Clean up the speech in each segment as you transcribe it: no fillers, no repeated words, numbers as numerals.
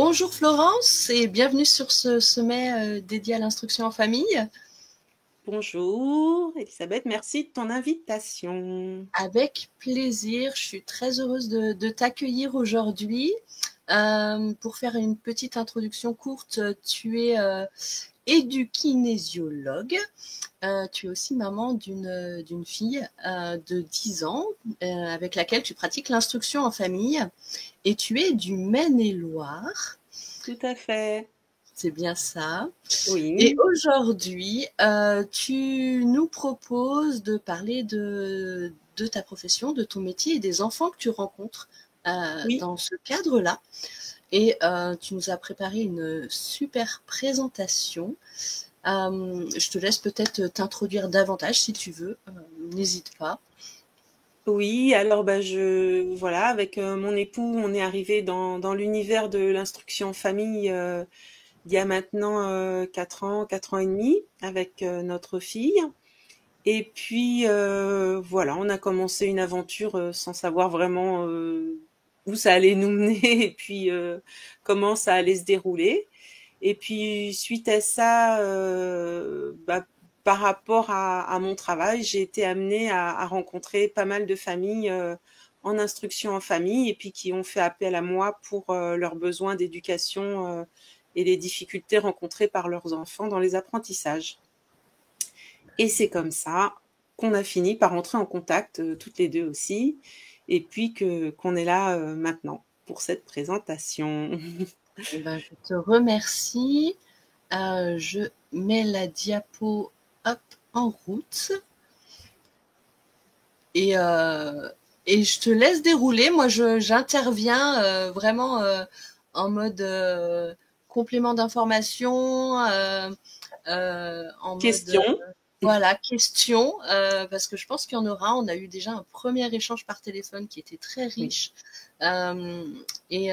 Bonjour Florence et bienvenue sur ce sommet dédié à l'instruction en famille. Bonjour Elisabeth, merci de ton invitation. Avec plaisir, je suis très heureuse de t'accueillir aujourd'hui. Pour faire une petite introduction courte, tu es édukinésiologue. Tu es aussi maman d'une fille de 10 ans avec laquelle tu pratiques l'instruction en famille et tu es du Maine-et-Loire. Tout à fait. C'est bien ça. Et Oui, aujourd'hui, tu nous proposes de parler de ta profession, de ton métier et des enfants que tu rencontres oui. dans ce cadre-là. Et tu nous as préparé une super présentation. Je te laisse peut-être t'introduire davantage si tu veux. N'hésite pas. Oui, alors voilà, avec mon époux, on est arrivé dans l'univers de l'instruction en famille il y a maintenant 4 ans et demi avec notre fille. Et puis voilà, on a commencé une aventure sans savoir vraiment où ça allait nous mener et puis comment ça allait se dérouler. Et puis suite à ça, par rapport à mon travail, j'ai été amenée à rencontrer pas mal de familles en instruction en famille et puis qui ont fait appel à moi pour leurs besoins d'éducation et les difficultés rencontrées par leurs enfants dans les apprentissages. Et c'est comme ça qu'on a fini par entrer en contact toutes les deux aussi, et puis qu'on est là maintenant pour cette présentation. Eh ben, je te remercie. Je mets la diapo hop, en route. Et, euh, et je te laisse dérouler. Moi, j'interviens vraiment en mode complément d'information, en mode Question. voilà, question, parce que je pense qu'il y en aura. On a eu déjà un premier échange par téléphone qui était très Oui. riche euh, et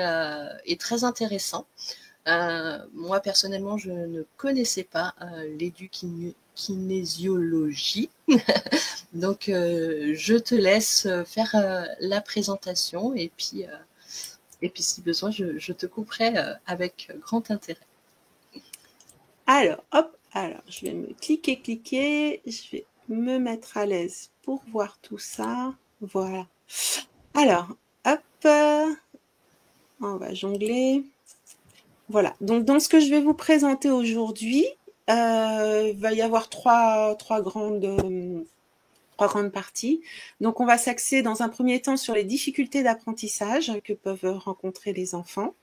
très intéressant. Moi, personnellement, je ne connaissais pas l'édukinésiologie. Donc, je te laisse faire la présentation et puis si besoin, je te couperai avec grand intérêt. Alors, hop, alors je vais me cliquer, je vais me mettre à l'aise pour voir tout ça. Voilà. Alors, hop, on va jongler. Voilà. Donc, dans ce que je vais vous présenter aujourd'hui, il va y avoir trois grandes parties. Donc, on va s'axer dans un premier temps sur les difficultés d'apprentissage que peuvent rencontrer les enfants.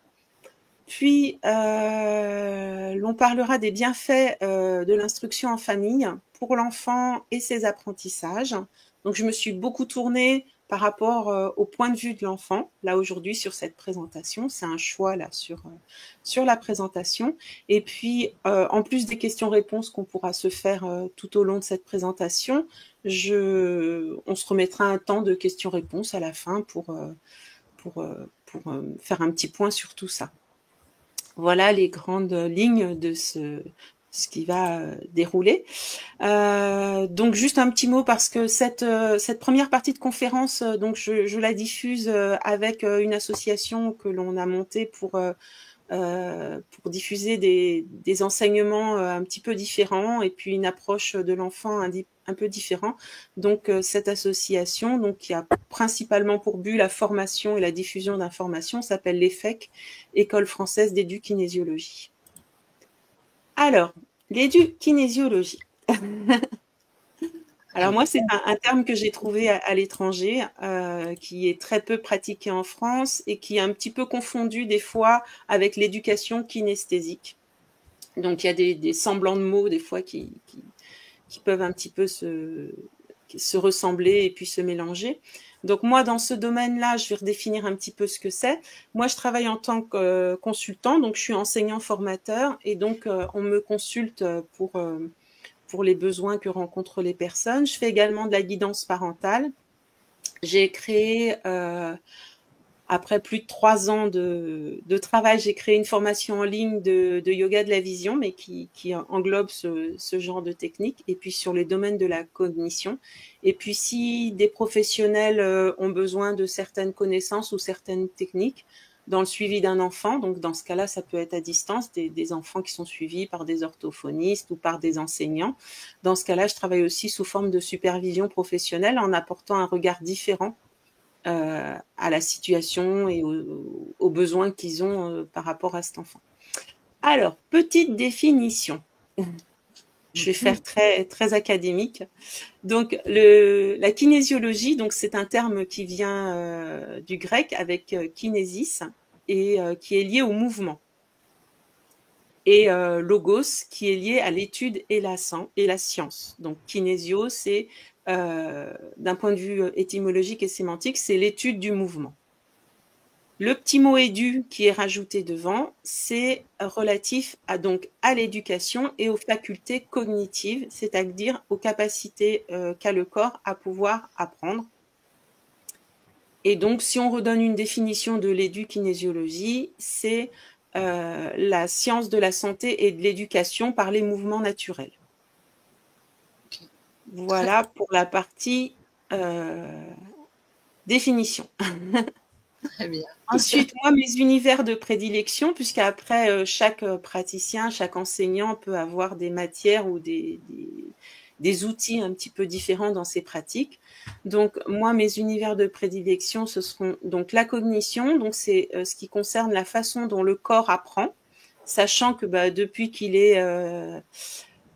Puis, l'on parlera des bienfaits de l'instruction en famille pour l'enfant et ses apprentissages. Donc, je me suis beaucoup tournée par rapport au point de vue de l'enfant, là aujourd'hui sur cette présentation. C'est un choix là sur la présentation. Et puis, en plus des questions-réponses qu'on pourra se faire tout au long de cette présentation, on se remettra un temps de questions-réponses à la fin pour faire un petit point sur tout ça. Voilà les grandes lignes de ce qui va dérouler. Donc juste un petit mot parce que cette première partie de conférence, donc je la diffuse avec une association que l'on a montée pour diffuser des enseignements un petit peu différents et puis une approche de l'enfant un peu différent. Donc cette association, donc qui a principalement pour but la formation et la diffusion d'informations, s'appelle l'EFEC, École française d'édukinésiologie. Alors, l'édukinésiologie. Alors moi, c'est un terme que j'ai trouvé à l'étranger, qui est très peu pratiqué en France et qui est un petit peu confondu des fois avec l'éducation kinesthésique. Donc il y a des semblants de mots des fois qui peuvent un petit peu se ressembler et puis se mélanger. Donc moi, dans ce domaine-là, je vais redéfinir un petit peu ce que c'est. Moi, je travaille en tant que consultant, donc je suis enseignant-formateur et donc on me consulte pour les besoins que rencontrent les personnes. Je fais également de la guidance parentale. J'ai créé, après plus de 3 ans de travail, j'ai créé une formation en ligne de yoga de la vision, mais qui englobe ce genre de technique, et puis sur les domaines de la cognition. Et puis si des professionnels ont besoin de certaines connaissances ou certaines techniques, dans le suivi d'un enfant. Donc, dans ce cas-là, ça peut être à distance, des enfants qui sont suivis par des orthophonistes ou par des enseignants. Dans ce cas-là, je travaille aussi sous forme de supervision professionnelle en apportant un regard différent à la situation et aux besoins qu'ils ont par rapport à cet enfant. Alors, petite définition. Je vais faire très, très académique. Donc, la kinésiologie, donc c'est un terme qui vient du grec avec kinésis et qui est lié au mouvement. Et logos, qui est lié à l'étude et la science. Donc, kinésio, c'est, d'un point de vue étymologique et sémantique, c'est l'étude du mouvement. Le petit mot édu qui est rajouté devant, c'est relatif à l'éducation et aux facultés cognitives, c'est-à-dire aux capacités qu'a le corps à pouvoir apprendre. Et donc, si on redonne une définition de l'édukinésiologie, c'est la science de la santé et de l'éducation par les mouvements naturels. Okay. Voilà pour la partie définition. Très bien. Ensuite, moi, mes univers de prédilection, puisqu'après, chaque praticien, chaque enseignant peut avoir des matières ou des outils un petit peu différents dans ses pratiques. Donc, moi, mes univers de prédilection, ce seront donc la cognition. Donc, c'est ce qui concerne la façon dont le corps apprend, sachant que depuis qu'il est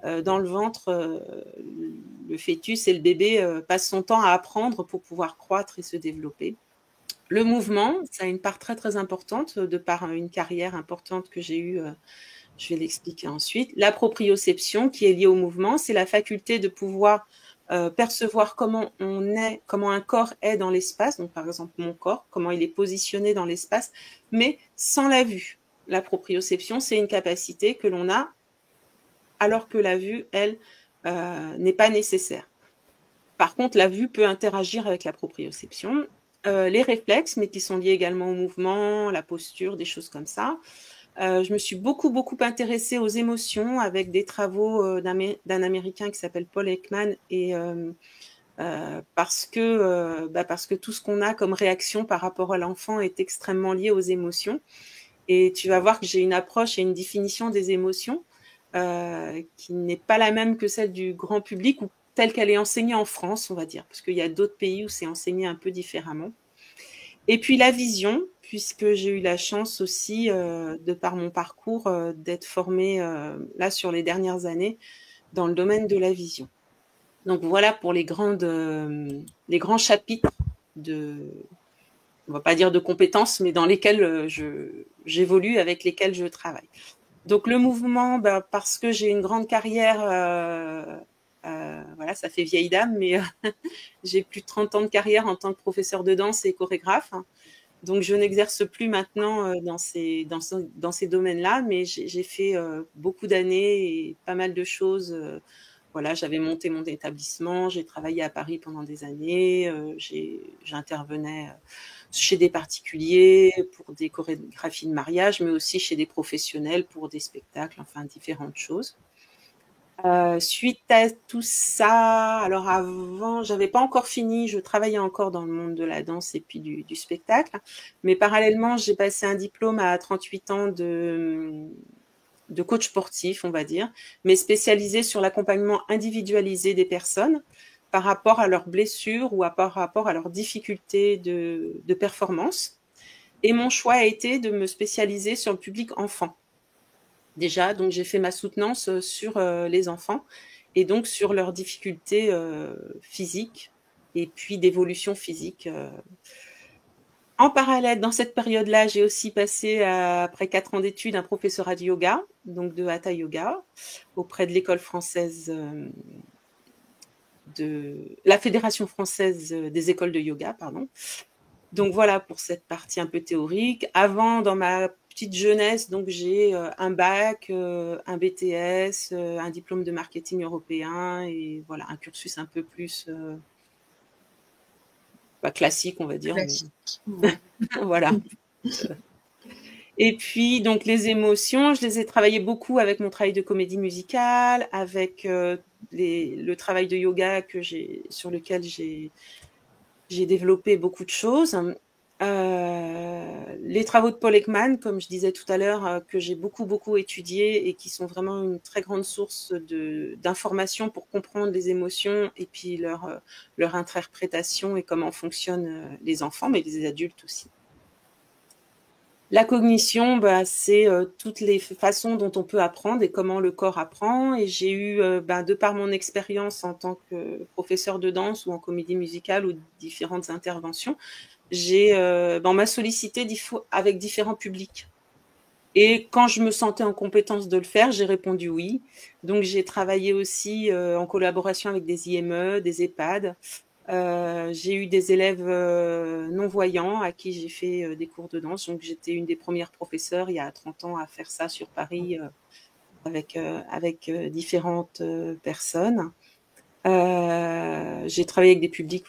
dans le ventre, le fœtus et le bébé passent son temps à apprendre pour pouvoir croître et se développer. Le mouvement, ça a une part très, très importante de par une carrière importante que j'ai eue, je vais l'expliquer ensuite. La proprioception qui est liée au mouvement, c'est la faculté de pouvoir percevoir comment un corps est dans l'espace, donc par exemple mon corps, comment il est positionné dans l'espace, mais sans la vue. La proprioception, c'est une capacité que l'on a alors que la vue, elle, n'est pas nécessaire. Par contre, la vue peut interagir avec la proprioception. Les réflexes, mais qui sont liés également au mouvement, la posture, des choses comme ça. Je me suis beaucoup intéressée aux émotions avec des travaux d'un Américain qui s'appelle Paul Ekman et parce que tout ce qu'on a comme réaction par rapport à l'enfant est extrêmement lié aux émotions. Et tu vas voir que j'ai une approche et une définition des émotions qui n'est pas la même que celle du grand public ou telle qu'elle est enseignée en France, on va dire, parce qu'il y a d'autres pays où c'est enseigné un peu différemment. Et puis la vision, puisque j'ai eu la chance aussi, de par mon parcours, d'être formée là sur les dernières années dans le domaine de la vision. Donc voilà pour les grands chapitres on va pas dire de compétences, mais dans lesquels j'évolue, avec lesquels je travaille. Donc le mouvement, parce que j'ai une grande carrière, voilà, ça fait vieille dame, mais j'ai plus de 30 ans de carrière en tant que professeur de danse et chorégraphe. Donc je n'exerce plus maintenant dans ces domaines-là, mais j'ai fait beaucoup d'années et pas mal de choses. Voilà, j'avais monté mon établissement, j'ai travaillé à Paris pendant des années, j'intervenais chez des particuliers pour des chorégraphies de mariage, mais aussi chez des professionnels pour des spectacles, enfin différentes choses. Suite à tout ça, alors avant, j'avais pas encore fini, je travaillais encore dans le monde de la danse et puis du spectacle, mais parallèlement, j'ai passé un diplôme à 38 ans de coach sportif, on va dire, mais spécialisé sur l'accompagnement individualisé des personnes par rapport à leurs blessures ou par rapport à leurs difficultés de performance. Et mon choix a été de me spécialiser sur le public enfant. Déjà, donc j'ai fait ma soutenance sur les enfants et donc sur leurs difficultés physiques et puis d'évolution physique. En parallèle, dans cette période-là, j'ai aussi passé, après 4 ans d'études, un professorat de yoga, donc de Hatha Yoga, auprès de l'école française de la Fédération française des écoles de yoga, pardon. Donc voilà pour cette partie un peu théorique. Avant, dans ma petite jeunesse, donc j'ai un bac, un BTS, un diplôme de marketing européen et voilà, un cursus un peu plus classique, on va dire. Classique. Voilà. Et puis, donc, les émotions, je les ai travaillées beaucoup avec mon travail de comédie musicale, avec le travail de yoga sur lequel j'ai développé beaucoup de choses. Les travaux de Paul Ekman, comme je disais tout à l'heure, que j'ai beaucoup étudiés et qui sont vraiment une très grande source d'informations pour comprendre les émotions et puis leur interprétation et comment fonctionnent les enfants, mais les adultes aussi. La cognition, bah, c'est toutes les façons dont on peut apprendre et comment le corps apprend. Et j'ai eu, de par mon expérience en tant que professeur de danse ou en comédie musicale ou différentes interventions, on m'a sollicité avec différents publics. Et quand je me sentais en compétence de le faire, j'ai répondu oui. Donc j'ai travaillé aussi en collaboration avec des IME, des EHPAD. J'ai eu des élèves non-voyants à qui j'ai fait des cours de danse. Donc j'étais une des premières professeurs il y a 30 ans à faire ça sur Paris avec différentes personnes. J'ai travaillé avec des publics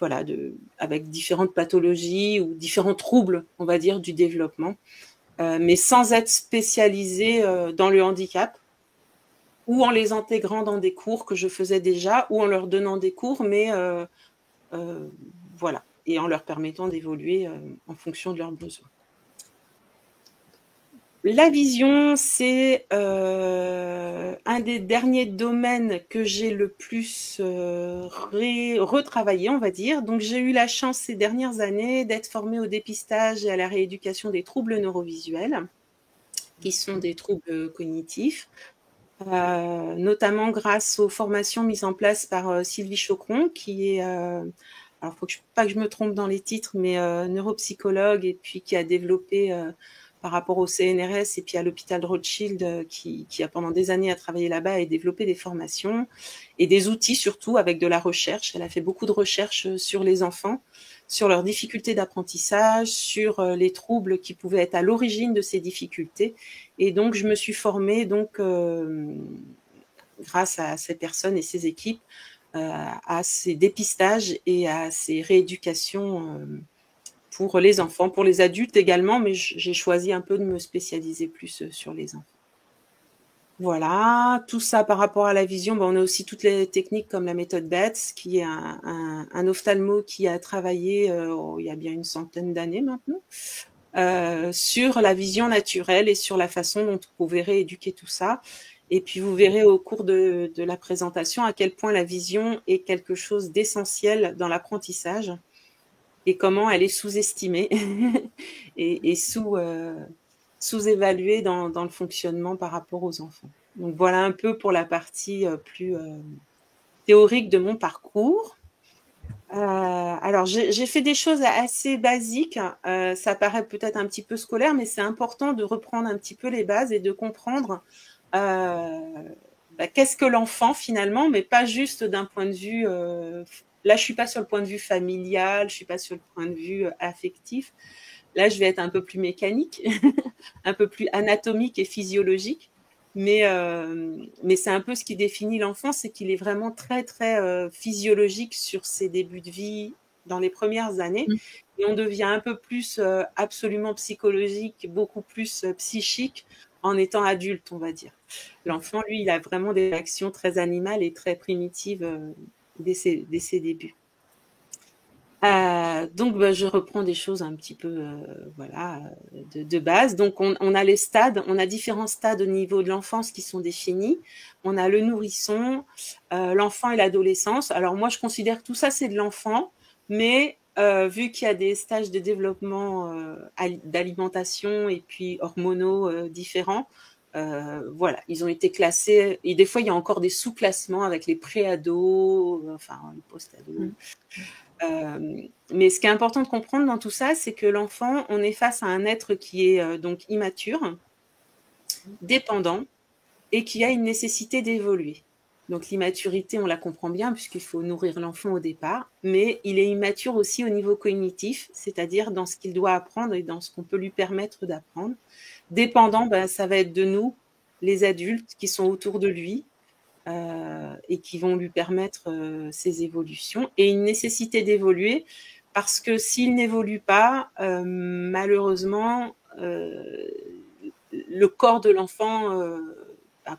avec différentes pathologies ou différents troubles, on va dire, du développement, mais sans être spécialisée dans le handicap ou en les intégrant dans des cours que je faisais déjà ou en leur donnant des cours, mais voilà, et en leur permettant d'évoluer en fonction de leurs besoins. La vision, c'est un des derniers domaines que j'ai le plus retravaillé, on va dire. Donc, j'ai eu la chance ces dernières années d'être formée au dépistage et à la rééducation des troubles neurovisuels, qui sont des troubles cognitifs, notamment grâce aux formations mises en place par Sylvie Chocron, qui est, alors faut pas que je me trompe dans les titres, mais neuropsychologue, et puis qui a développé par rapport au CNRS et puis à l'hôpital de Rothschild, qui a pendant des années à travailler là-bas et développé des formations et des outils surtout avec de la recherche. Elle a fait beaucoup de recherches sur les enfants, sur leurs difficultés d'apprentissage, sur les troubles qui pouvaient être à l'origine de ces difficultés. Et donc, je me suis formée grâce à ces personnes et ces équipes à ces dépistages et à ces rééducations pour les enfants, pour les adultes également, mais j'ai choisi un peu de me spécialiser plus sur les enfants. Voilà, tout ça par rapport à la vision. On a aussi toutes les techniques comme la méthode BETS, qui est un ophtalmo qui a travaillé il y a bien une centaine d'années maintenant, sur la vision naturelle et sur la façon dont vous verrez éduquer tout ça. Et puis vous verrez au cours de la présentation à quel point la vision est quelque chose d'essentiel dans l'apprentissage et comment elle est sous-estimée et sous-évaluée dans le fonctionnement par rapport aux enfants. Donc voilà un peu pour la partie plus théorique de mon parcours. Alors j'ai fait des choses assez basiques, ça paraît peut-être un petit peu scolaire, mais c'est important de reprendre un petit peu les bases et de comprendre qu'est-ce que l'enfant finalement, mais pas juste d'un point de vue là je suis pas sur le point de vue familial, je suis pas sur le point de vue affectif, là je vais être un peu plus mécanique un peu plus anatomique et physiologique, mais c'est un peu ce qui définit l'enfant, c'est qu'il est vraiment très physiologique sur ses débuts de vie dans les premières années, et on devient un peu plus absolument psychologique, beaucoup plus psychique en étant adulte, on va dire. L'enfant, lui, il a vraiment des réactions très animales et très primitives dès ses débuts. Donc, je reprends des choses un petit peu, de base. Donc, on a les stades, on a différents stades au niveau de l'enfance qui sont définis. On a le nourrisson, l'enfant et l'adolescence. Alors, moi, je considère que tout ça, c'est de l'enfant, mais vu qu'il y a des stages de développement d'alimentation et puis hormonaux différents, ils ont été classés. Et des fois, il y a encore des sous-classements avec les pré-ados, les post-ados. Mais ce qui est important de comprendre dans tout ça, c'est que l'enfant, on est face à un être qui est donc immature, dépendant, et qui a une nécessité d'évoluer. Donc l'immaturité, on la comprend bien, puisqu'il faut nourrir l'enfant au départ, mais il est immature aussi au niveau cognitif, c'est-à-dire dans ce qu'il doit apprendre et dans ce qu'on peut lui permettre d'apprendre. Dépendant, ça va être de nous, les adultes qui sont autour de lui, et qui vont lui permettre ces évolutions, et une nécessité d'évoluer, parce que s'il n'évolue pas, malheureusement, le corps de l'enfant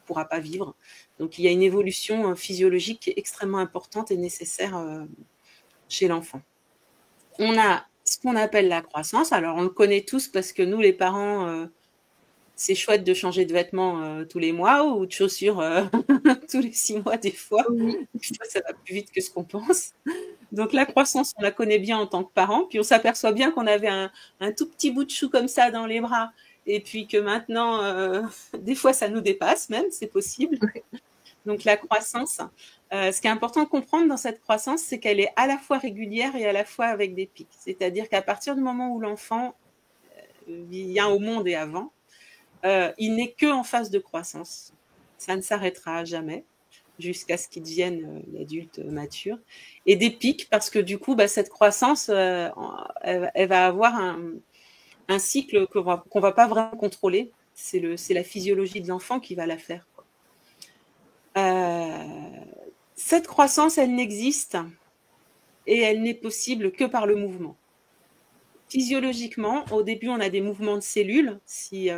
pourra pas vivre. Donc il y a une évolution physiologique qui est extrêmement importante et nécessaire chez l'enfant. On a ce qu'on appelle la croissance. Alors, on le connaît tous parce que nous, les parents, c'est chouette de changer de vêtements tous les mois ou de chaussures tous les 6 mois des fois. Oui. Des fois, ça va plus vite que ce qu'on pense. Donc, la croissance, on la connaît bien en tant que parent. Puis, on s'aperçoit bien qu'on avait un tout petit bout de chou comme ça dans les bras. Et puis que maintenant, des fois, ça nous dépasse même, c'est possible. Donc, la croissance, ce qui est important de comprendre dans cette croissance, c'est qu'elle est à la fois régulière et à la fois avec des pics. C'est-à-dire qu'à partir du moment où l'enfant vient au monde et avant, il n'est que en phase de croissance. Ça ne s'arrêtera jamais jusqu'à ce qu'il devienne l'adulte mature. Et des pics parce que du coup, cette croissance, elle va avoir un cycle qu'on va pas vraiment contrôler. C'est la physiologie de l'enfant qui va la faire. Cette croissance, elle n'existe et elle n'est possible que par le mouvement. Physiologiquement, au début, on a des mouvements de cellules.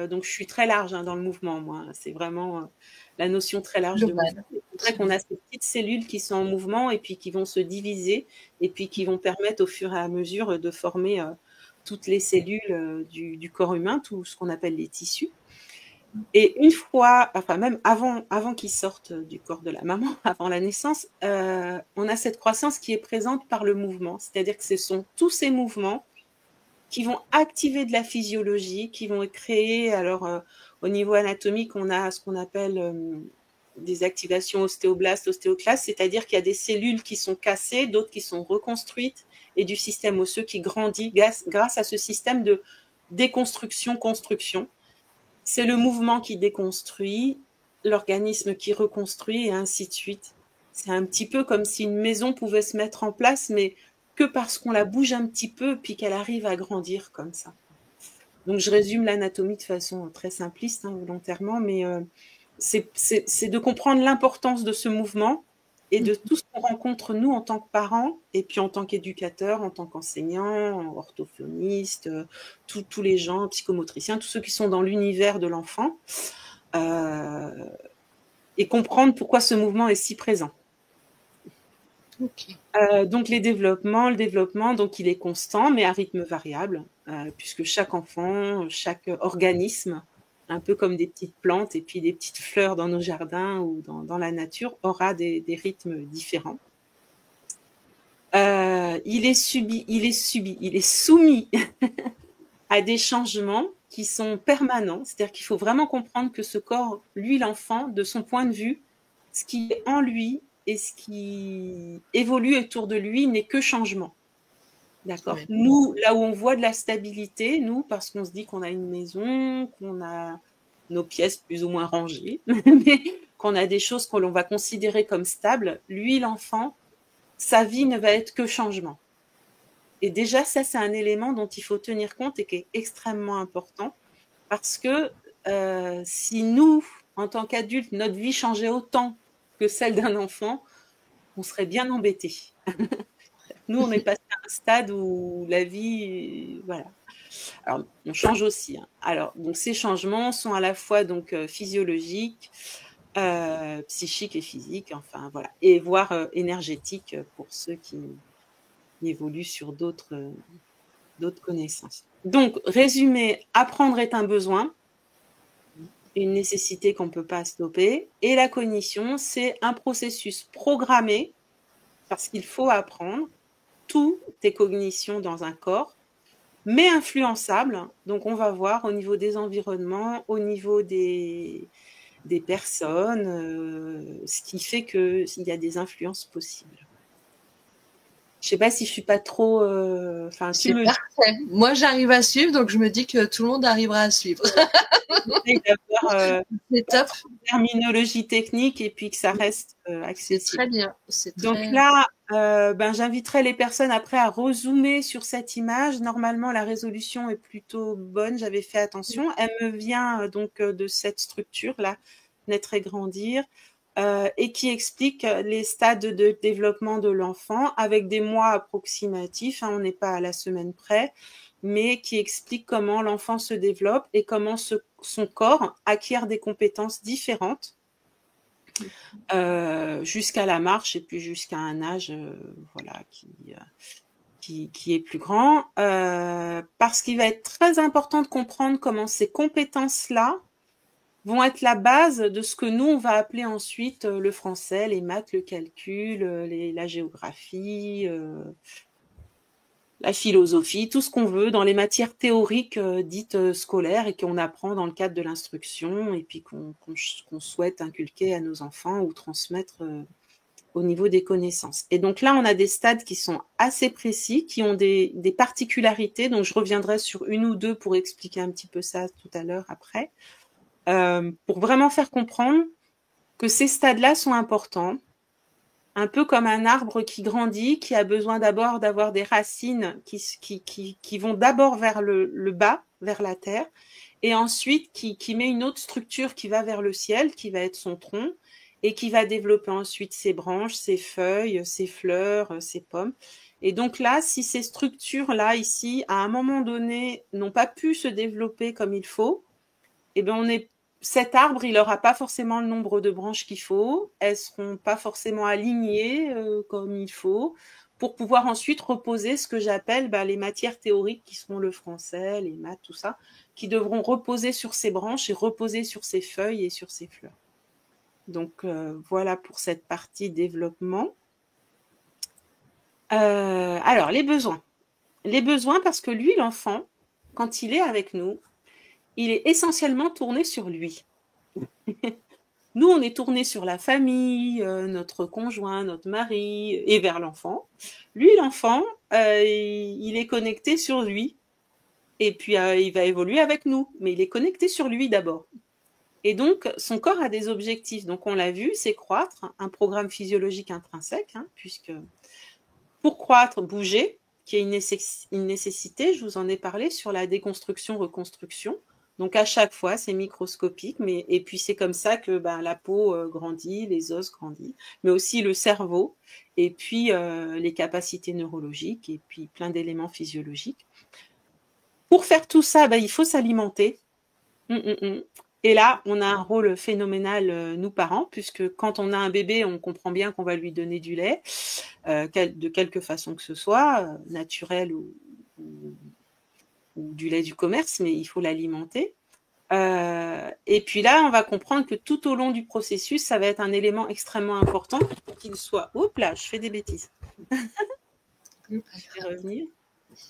Donc, je suis très large dans le mouvement, moi. C'est vraiment la notion très large de mouvement. C'est vrai qu'on a ces petites cellules qui sont en mouvement et puis qui vont se diviser et puis qui vont permettre au fur et à mesure de former toutes les cellules du corps humain, tout ce qu'on appelle les tissus. Et une fois, enfin même avant qu'ils sortent du corps de la maman, avant la naissance, on a cette croissance qui est présente par le mouvement. C'est-à-dire que ce sont tous ces mouvements qui vont activer de la physiologie, qui vont créer, alors au niveau anatomique, on a ce qu'on appelle des activations ostéoblastes, ostéoclastes, c'est-à-dire qu'il y a des cellules qui sont cassées, d'autres qui sont reconstruites, et du système osseux qui grandit grâce à ce système de déconstruction-construction. C'est le mouvement qui déconstruit, l'organisme qui reconstruit, et ainsi de suite. C'est un petit peu comme si une maison pouvait se mettre en place, mais que parce qu'on la bouge un petit peu, puis qu'elle arrive à grandir comme ça. Donc, je résume l'anatomie de façon très simpliste, volontairement, mais c'est de comprendre l'importance de ce mouvement et de tout ce qu'on rencontre, nous, en tant que parents, et puis en tant qu'éducateurs, en tant qu'enseignants, orthophonistes, tous les gens, psychomotriciens, tous ceux qui sont dans l'univers de l'enfant, et comprendre pourquoi ce mouvement est si présent. Okay. Donc le développement, donc il est constant, mais à rythme variable, puisque chaque enfant, chaque organisme, un peu comme des petites plantes et puis des petites fleurs dans nos jardins ou dans la nature, aura des rythmes différents. Il est soumis à des changements qui sont permanents, c'est-à-dire qu'il faut vraiment comprendre que ce corps, lui, l'enfant, de son point de vue, ce qui est en lui et ce qui évolue autour de lui n'est que changement. D'accord. Oui. Nous, là où on voit de la stabilité, nous, parce qu'on se dit qu'on a une maison, qu'on a nos pièces plus ou moins rangées, mais qu'on a des choses qu'on va considérer comme stables, lui, l'enfant, sa vie ne va être que changement. Et déjà, ça, c'est un élément dont il faut tenir compte et qui est extrêmement important, parce que si nous, en tant qu'adultes, notre vie changeait autant que celle d'un enfant, on serait bien embêtés. Nous, on est passé à un stade où la vie, voilà. Alors, on change aussi. Alors, donc ces changements sont à la fois donc physiologiques, psychiques et physiques, enfin voilà, et voire énergétiques pour ceux qui évoluent sur d'autres connaissances. Donc, résumé, apprendre est un besoin, une nécessité qu'on ne peut pas stopper, et la cognition, c'est un processus programmé, parce qu'il faut apprendre toutes tes cognitions dans un corps, mais influençable. Donc, on va voir au niveau des environnements, au niveau des personnes, ce qui fait qu'il y a des influences possibles. Je ne sais pas si je ne suis pas trop... c'est parfait. Moi, j'arrive à suivre, donc je me dis que tout le monde arrivera à suivre. C'est top. Terminologie technique et puis que ça reste accessible. C'est très bien. Donc là, j'inviterai les personnes après à rezoomer sur cette image. Normalement, la résolution est plutôt bonne. J'avais fait attention. Elle me vient donc de cette structure-là, naître et grandir, et qui explique les stades de développement de l'enfant avec des mois approximatifs. On n'est pas à la semaine près, mais qui explique comment l'enfant se développe et comment son corps acquiert des compétences différentes jusqu'à la marche et puis jusqu'à un âge voilà, qui est plus grand, parce qu'il va être très important de comprendre comment ces compétences-là vont être la base de ce que nous, on va appeler ensuite le français, les maths, le calcul, la géographie, la philosophie, tout ce qu'on veut dans les matières théoriques dites scolaires et qu'on apprend dans le cadre de l'instruction et puis qu'on souhaite inculquer à nos enfants ou transmettre au niveau des connaissances. Et donc là, on a des stades qui sont assez précis, qui ont des particularités, donc je reviendrai sur une ou deux pour expliquer un petit peu ça tout à l'heure après, pour vraiment faire comprendre que ces stades-là sont importants, un peu comme un arbre qui grandit, qui a besoin d'abord d'avoir des racines qui vont d'abord vers le bas, vers la terre, et ensuite qui met une autre structure qui va vers le ciel, qui va être son tronc, et qui va développer ensuite ses branches, ses feuilles, ses fleurs, ses pommes. Et donc là, si ces structures-là, ici, à un moment donné, n'ont pas pu se développer comme il faut, eh bien, cet arbre, il n'aura pas forcément le nombre de branches qu'il faut, elles ne seront pas forcément alignées comme il faut, pour pouvoir ensuite reposer ce que j'appelle les matières théoriques qui seront le français, les maths, tout ça, qui devront reposer sur ces branches et reposer sur ces feuilles et sur ces fleurs. Donc, voilà pour cette partie développement. Alors, les besoins. Les besoins parce que lui, l'enfant, quand il est avec nous, il est essentiellement tourné sur lui. Nous, on est tourné sur la famille, notre conjoint, notre mari, et vers l'enfant. Lui, l'enfant, il est connecté sur lui. Et puis, il va évoluer avec nous. Mais il est connecté sur lui d'abord. Et donc, son corps a des objectifs. Donc, on l'a vu, c'est croître, un programme physiologique intrinsèque, puisque pour croître, bouger, qui est une nécessité, je vous en ai parlé, sur la déconstruction-reconstruction. Donc, à chaque fois, c'est microscopique, et puis c'est comme ça que la peau grandit, les os grandissent, mais aussi le cerveau, et puis les capacités neurologiques, et puis plein d'éléments physiologiques. Pour faire tout ça, il faut s'alimenter. Et là, on a un rôle phénoménal, nous parents, puisque quand on a un bébé, on comprend bien qu'on va lui donner du lait, de quelque façon que ce soit, naturel ou du lait du commerce, mais il faut l'alimenter. Et puis là, on va comprendre que tout au long du processus, ça va être un élément extrêmement important pour qu'il soit... Hop là, je fais des bêtises. Je vais revenir.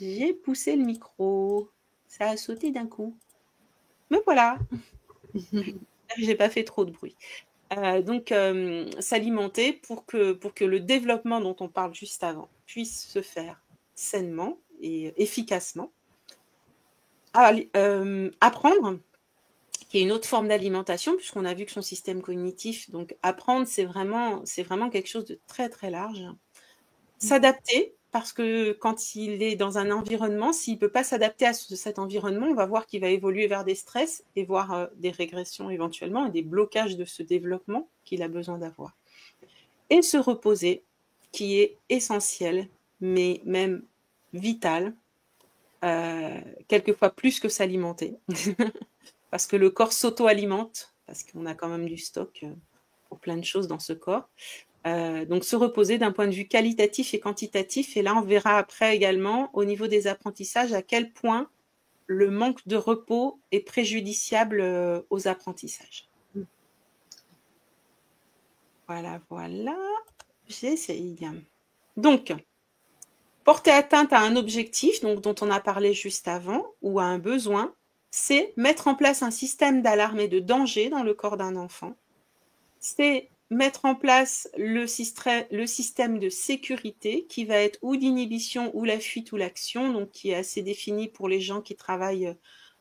J'ai poussé le micro. Ça a sauté d'un coup. Me voilà. J'ai pas fait trop de bruit. Donc, s'alimenter pour que le développement dont on parle juste avant puisse se faire sainement et efficacement. Apprendre, qui est une autre forme d'alimentation, puisqu'on a vu que son système cognitif, donc apprendre, c'est vraiment quelque chose de très, très large. S'adapter, parce que quand il est dans un environnement, s'il ne peut pas s'adapter à cet environnement, on va voir qu'il va évoluer vers des stress et voir des régressions éventuellement et des blocages de ce développement qu'il a besoin d'avoir. Et se reposer, qui est essentiel, mais même vital, quelquefois plus que s'alimenter, parce que le corps s'auto-alimente, parce qu'on a quand même du stock pour plein de choses dans ce corps. Donc, se reposer d'un point de vue qualitatif et quantitatif. Et là, on verra après également, au niveau des apprentissages, à quel point le manque de repos est préjudiciable aux apprentissages. Voilà. J'essaye. Donc, porter atteinte à un objectif, donc, dont on a parlé juste avant, ou à un besoin, c'est mettre en place un système d'alarme et de danger dans le corps d'un enfant. C'est mettre en place le système de sécurité qui va être ou l'inhibition ou la fuite ou l'action, donc qui est assez défini pour les gens qui travaillent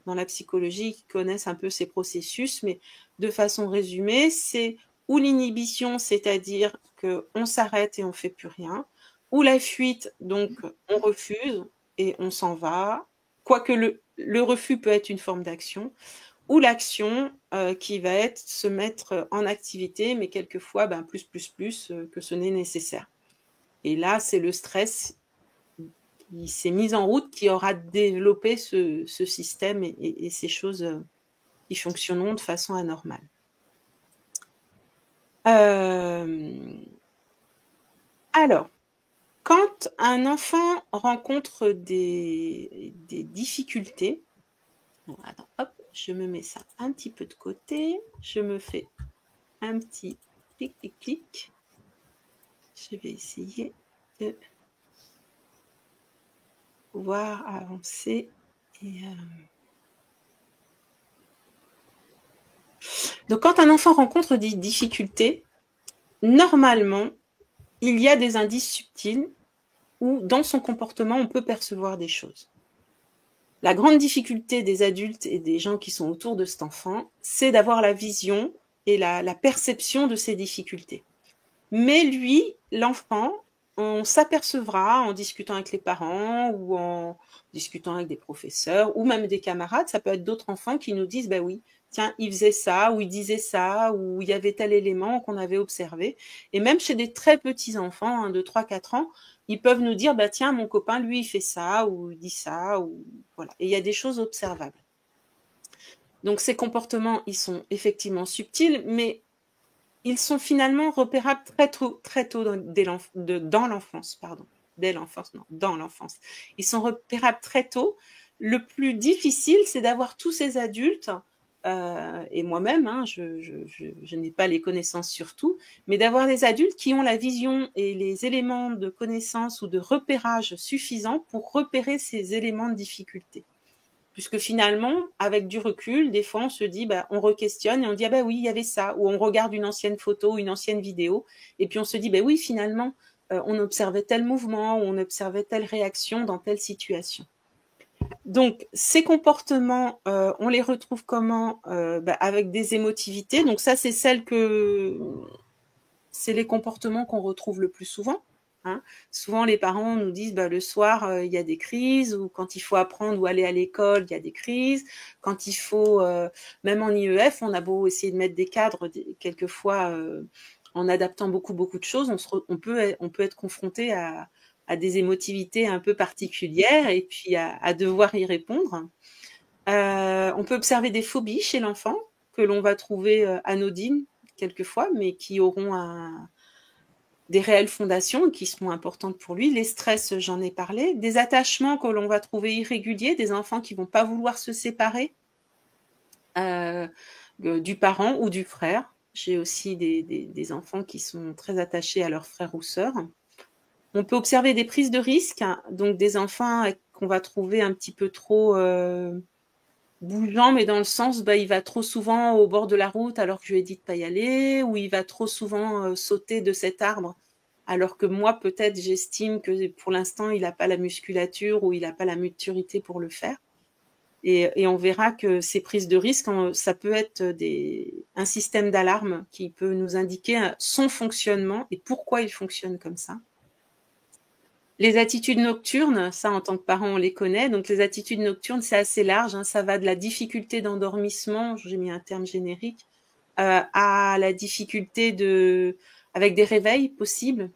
dans la psychologie, qui connaissent un peu ces processus, mais de façon résumée, c'est ou l'inhibition, c'est-à-dire qu'on s'arrête et on ne fait plus rien, ou la fuite, donc on refuse et on s'en va, quoique le refus peut être une forme d'action, ou l'action qui va être se mettre en activité, mais quelquefois plus que ce n'est nécessaire. Et là, c'est le stress qui s'est mis en route qui aura développé ce système et ces choses qui fonctionneront de façon anormale. Alors, quand quand un enfant rencontre des difficultés, bon, attends, hop, je me mets ça un petit peu de côté, je me fais un petit clic, clic, clic. Je vais essayer de pouvoir avancer. Donc, quand un enfant rencontre des difficultés, normalement, il y a des indices subtils où, dans son comportement, on peut percevoir des choses. La grande difficulté des adultes et des gens qui sont autour de cet enfant, c'est d'avoir la vision et la perception de ces difficultés. Mais lui, l'enfant, on s'apercevra en discutant avec les parents ou en discutant avec des professeurs ou même des camarades, ça peut être d'autres enfants qui nous disent, bah oui, tiens, il faisait ça, ou il disait ça, ou il y avait tel élément qu'on avait observé. Et même chez des très petits enfants, de 3-4 ans, ils peuvent nous dire, bah tiens, mon copain, lui, il fait ça, ou il dit ça, ou voilà. Et il y a des choses observables. Donc ces comportements, ils sont effectivement subtils, mais ils sont finalement repérables très tôt dans l'enfance, pardon. Dès l'enfance, non, dans l'enfance. Ils sont repérables très tôt. Le plus difficile, c'est d'avoir tous ces adultes, et moi-même, hein, je n'ai pas les connaissances sur tout, mais d'avoir des adultes qui ont la vision et les éléments de connaissance ou de repérage suffisants pour repérer ces éléments de difficulté. Puisque finalement, avec du recul, des fois, on se dit, bah, on re-questionne et on dit, ah bah oui, il y avait ça. Ou on regarde une ancienne photo, une ancienne vidéo, et puis on se dit, bah oui, finalement, on observait tel mouvement, ou on observait telle réaction dans telle situation. Donc, ces comportements, on les retrouve comment? Avec des émotivités. Donc ça, c'est les comportements qu'on retrouve le plus souvent. Hein. Souvent, les parents nous disent, le soir, il y a des crises, ou quand il faut apprendre ou aller à l'école, il y a des crises. Quand il faut, même en IEF, on a beau essayer de mettre des cadres, quelquefois, en adaptant beaucoup de choses, on peut être confronté à des émotivités un peu particulières et puis à devoir y répondre. On peut observer des phobies chez l'enfant que l'on va trouver anodines quelquefois, mais qui auront des réelles fondations qui seront importantes pour lui. Les stress, j'en ai parlé. Des attachements que l'on va trouver irréguliers, des enfants qui ne vont pas vouloir se séparer du parent ou du frère. J'ai aussi des enfants qui sont très attachés à leur frère ou sœur. On peut observer des prises de risques, hein, donc des enfants qu'on va trouver un petit peu trop bougeant, mais dans le sens, il va trop souvent au bord de la route alors que je lui ai dit de pas y aller, ou il va trop souvent sauter de cet arbre, alors que moi, peut-être, j'estime que pour l'instant, il n'a pas la musculature ou il n'a pas la maturité pour le faire. Et on verra que ces prises de risque, ça peut être un système d'alarme qui peut nous indiquer son fonctionnement et pourquoi il fonctionne comme ça. Les attitudes nocturnes, ça en tant que parent on les connaît, donc les attitudes nocturnes c'est assez large, hein, ça va de la difficulté d'endormissement, j'ai mis un terme générique, à la difficulté avec des réveils possibles,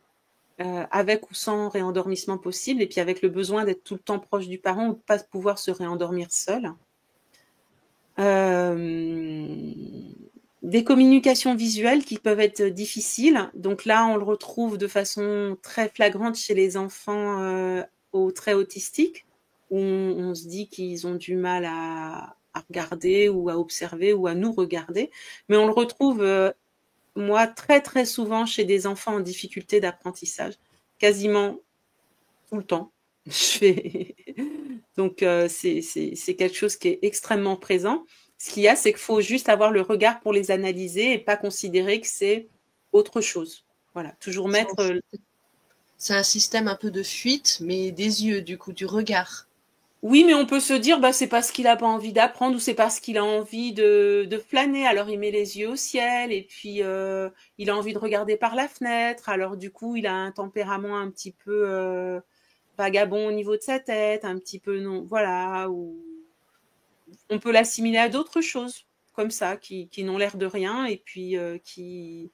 avec ou sans réendormissement possible, et puis avec le besoin d'être tout le temps proche du parent ou de ne pas pouvoir se réendormir seul. Des communications visuelles qui peuvent être difficiles. Donc là, on le retrouve de façon très flagrante chez les enfants aux traits autistiques, où on se dit qu'ils ont du mal à regarder ou à observer ou à nous regarder. Mais on le retrouve, moi, très très souvent chez des enfants en difficulté d'apprentissage, quasiment tout le temps. Donc, c'est quelque chose qui est extrêmement présent. Ce qu'il y a, c'est qu'il faut juste avoir le regard pour les analyser et pas considérer que c'est autre chose. Voilà, toujours mettre... C'est un système un peu de fuite, mais des yeux, du coup, du regard. Oui, mais on peut se dire, c'est parce qu'il n'a pas envie d'apprendre ou c'est parce qu'il a envie de flâner. Alors, il met les yeux au ciel et puis il a envie de regarder par la fenêtre. Alors, du coup, il a un tempérament un petit peu vagabond au niveau de sa tête, un petit peu non... Voilà, ou... On peut l'assimiler à d'autres choses comme ça, qui n'ont l'air de rien et puis qui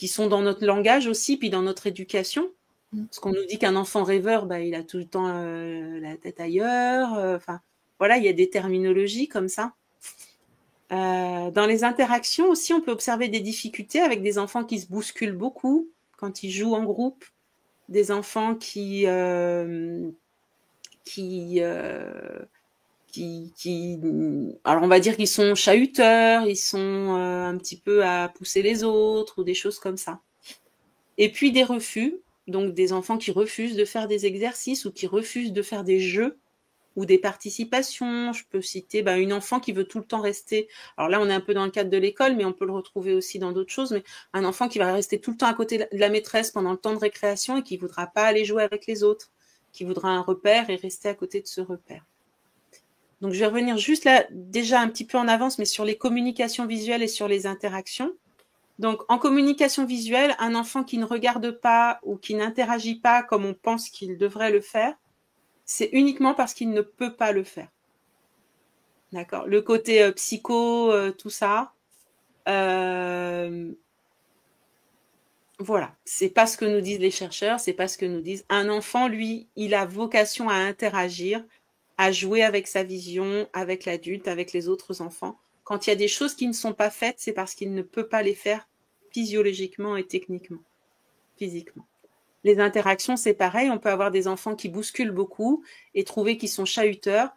sont dans notre langage aussi, puis dans notre éducation. Parce qu'on nous dit qu'un enfant rêveur, il a tout le temps la tête ailleurs. Enfin, voilà, il y a des terminologies comme ça. Dans les interactions aussi, on peut observer des difficultés avec des enfants qui se bousculent beaucoup quand ils jouent en groupe des enfants alors on va dire qu'ils sont chahuteurs, ils sont un petit peu à pousser les autres ou des choses comme ça. Et puis des refus, donc des enfants qui refusent de faire des exercices ou qui refusent de faire des jeux ou des participations. Je peux citer une enfant qui veut tout le temps rester. Alors là, on est un peu dans le cadre de l'école, mais on peut le retrouver aussi dans d'autres choses. Mais un enfant qui va rester tout le temps à côté de la maîtresse pendant le temps de récréation et qui ne voudra pas aller jouer avec les autres, qui voudra un repère et rester à côté de ce repère. Donc, je vais revenir juste là, déjà un petit peu en avance, mais sur les communications visuelles et sur les interactions. Donc, en communication visuelle, un enfant qui ne regarde pas ou qui n'interagit pas comme on pense qu'il devrait le faire, c'est uniquement parce qu'il ne peut pas le faire. D'accord. Le côté psycho, tout ça, voilà. C'est pas ce que nous disent les chercheurs, c'est pas ce que nous disent. Un enfant, lui, il a vocation à interagir, à jouer avec sa vision, avec l'adulte, avec les autres enfants. Quand il y a des choses qui ne sont pas faites, c'est parce qu'il ne peut pas les faire physiologiquement et techniquement, physiquement. Les interactions, c'est pareil. On peut avoir des enfants qui bousculent beaucoup et trouver qu'ils sont chahuteurs.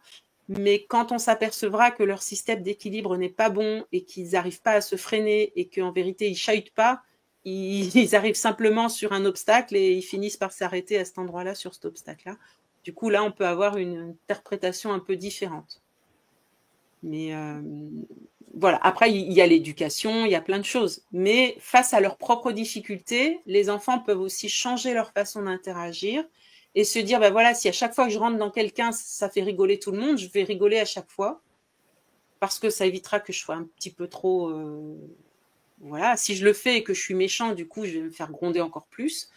Mais quand on s'apercevra que leur système d'équilibre n'est pas bon et qu'ils n'arrivent pas à se freiner et qu'en vérité, ils chahutent pas, ils arrivent simplement sur un obstacle et ils finissent par s'arrêter à cet endroit-là, sur cet obstacle-là. Du coup, là, on peut avoir une interprétation un peu différente. Mais voilà. Après, il y a l'éducation, il y a plein de choses. Mais face à leurs propres difficultés, les enfants peuvent aussi changer leur façon d'interagir et se dire, voilà, si à chaque fois que je rentre dans quelqu'un, ça fait rigoler tout le monde, je vais rigoler à chaque fois parce que ça évitera que je sois un petit peu trop... voilà, si je le fais et que je suis méchant, du coup, je vais me faire gronder encore plus.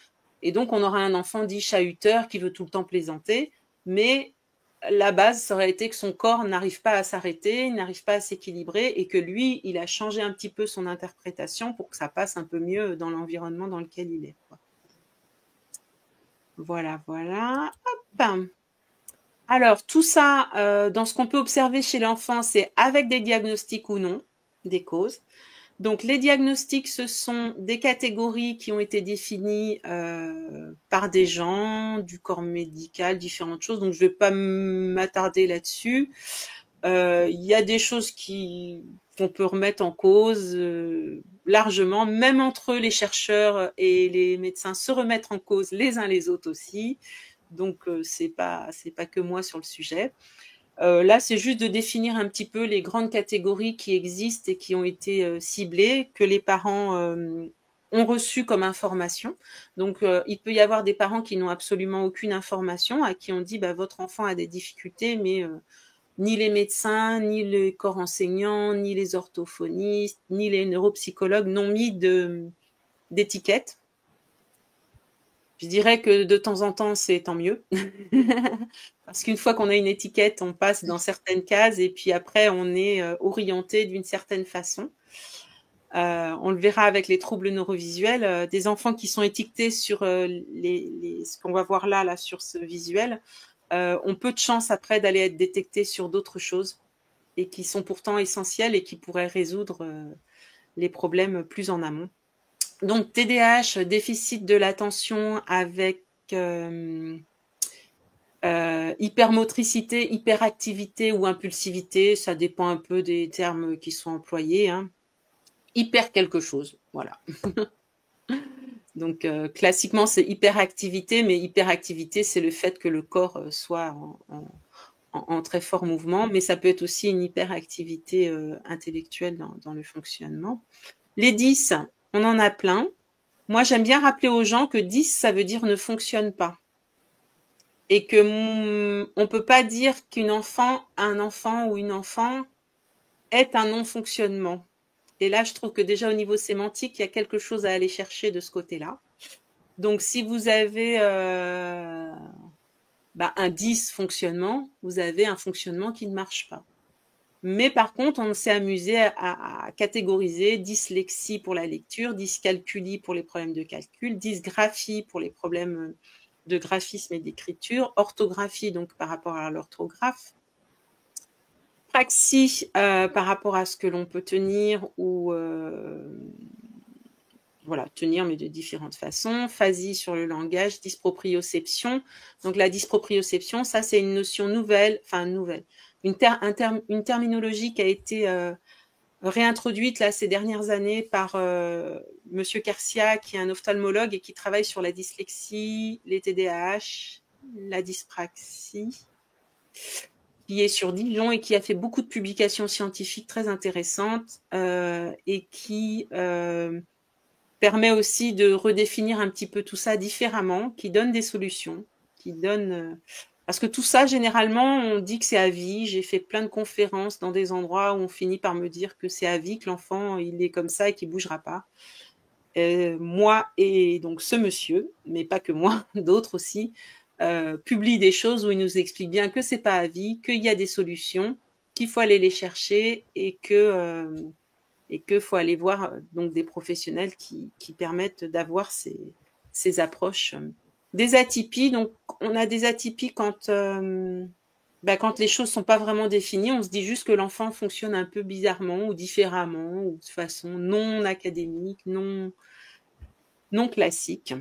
Et donc, on aura un enfant dit chahuteur qui veut tout le temps plaisanter, mais la base, ça aurait été que son corps n'arrive pas à s'arrêter, n'arrive pas à s'équilibrer et que lui, il a changé un petit peu son interprétation pour que ça passe un peu mieux dans l'environnement dans lequel il est. Voilà, voilà. Hop. Alors, tout ça, dans ce qu'on peut observer chez l'enfant, c'est avec des diagnostics ou non, des causes. Donc, les diagnostics, ce sont des catégories qui ont été définies par des gens, du corps médical, différentes choses. Donc, je ne vais pas m'attarder là-dessus. Il y a des choses qu'on peut remettre en cause largement, même entre les chercheurs et les médecins se remettre en cause les uns les autres aussi. Donc, c'est pas que moi sur le sujet. Là, c'est juste de définir un petit peu les grandes catégories qui existent et qui ont été ciblées, que les parents ont reçues comme information. Donc, il peut y avoir des parents qui n'ont absolument aucune information, à qui on dit votre enfant a des difficultés, mais ni les médecins, ni les corps enseignants, ni les orthophonistes, ni les neuropsychologues n'ont mis d'étiquette. Je dirais que de temps en temps, c'est tant mieux. Parce qu'une fois qu'on a une étiquette, on passe dans certaines cases et puis après, on est orienté d'une certaine façon. On le verra avec les troubles neurovisuels. Des enfants qui sont étiquetés sur ce qu'on va voir là sur ce visuel, ont peu de chance après d'aller être détectés sur d'autres choses et qui sont pourtant essentielles et qui pourraient résoudre les problèmes plus en amont. Donc, TDAH, déficit de l'attention avec hypermotricité, hyperactivité ou impulsivité, ça dépend un peu des termes qui sont employés. Hein. Hyper quelque chose, voilà. Donc, classiquement, c'est hyperactivité, mais hyperactivité, c'est le fait que le corps soit en très fort mouvement, mais ça peut être aussi une hyperactivité intellectuelle dans le fonctionnement. Les 10, on en a plein. Moi, j'aime bien rappeler aux gens que 10, ça veut dire ne fonctionne pas. Et que on peut pas dire un enfant ou une enfant est un non-fonctionnement. Et là, je trouve que déjà au niveau sémantique, il y a quelque chose à aller chercher de ce côté-là. Donc, si vous avez un dysfonctionnement, vous avez un fonctionnement qui ne marche pas. Mais par contre, on s'est amusé à catégoriser dyslexie pour la lecture, dyscalculie pour les problèmes de calcul, dysgraphie pour les problèmes de graphisme et d'écriture, orthographie donc par rapport à l'orthographe, praxie par rapport à ce que l'on peut tenir ou voilà, tenir, mais de différentes façons. Phasie sur le langage, dysproprioception. Donc, la dysproprioception, ça, c'est une notion nouvelle, une terminologie qui a été réintroduite là ces dernières années par Monsieur Kersia, qui est un ophtalmologue et qui travaille sur la dyslexie, les TDAH, la dyspraxie, qui est sur Dijon et qui a fait beaucoup de publications scientifiques très intéressantes et qui permet aussi de redéfinir un petit peu tout ça différemment, qui donne des solutions, qui donne... Parce que tout ça, généralement, on dit que c'est à vie. J'ai fait plein de conférences dans des endroits où on finit par me dire que c'est à vie, que l'enfant, il est comme ça et qu'il ne bougera pas. Moi et donc ce monsieur, mais pas que moi, d'autres aussi, publient des choses où il nous explique bien que c'est pas à vie, qu'il y a des solutions, qu'il faut aller les chercher et qu'il faut aller voir donc des professionnels qui permettent d'avoir ces approches. Des atypies, donc on a des atypies quand les choses sont pas vraiment définies, on se dit juste que l'enfant fonctionne un peu bizarrement ou différemment ou de façon non académique, non classique.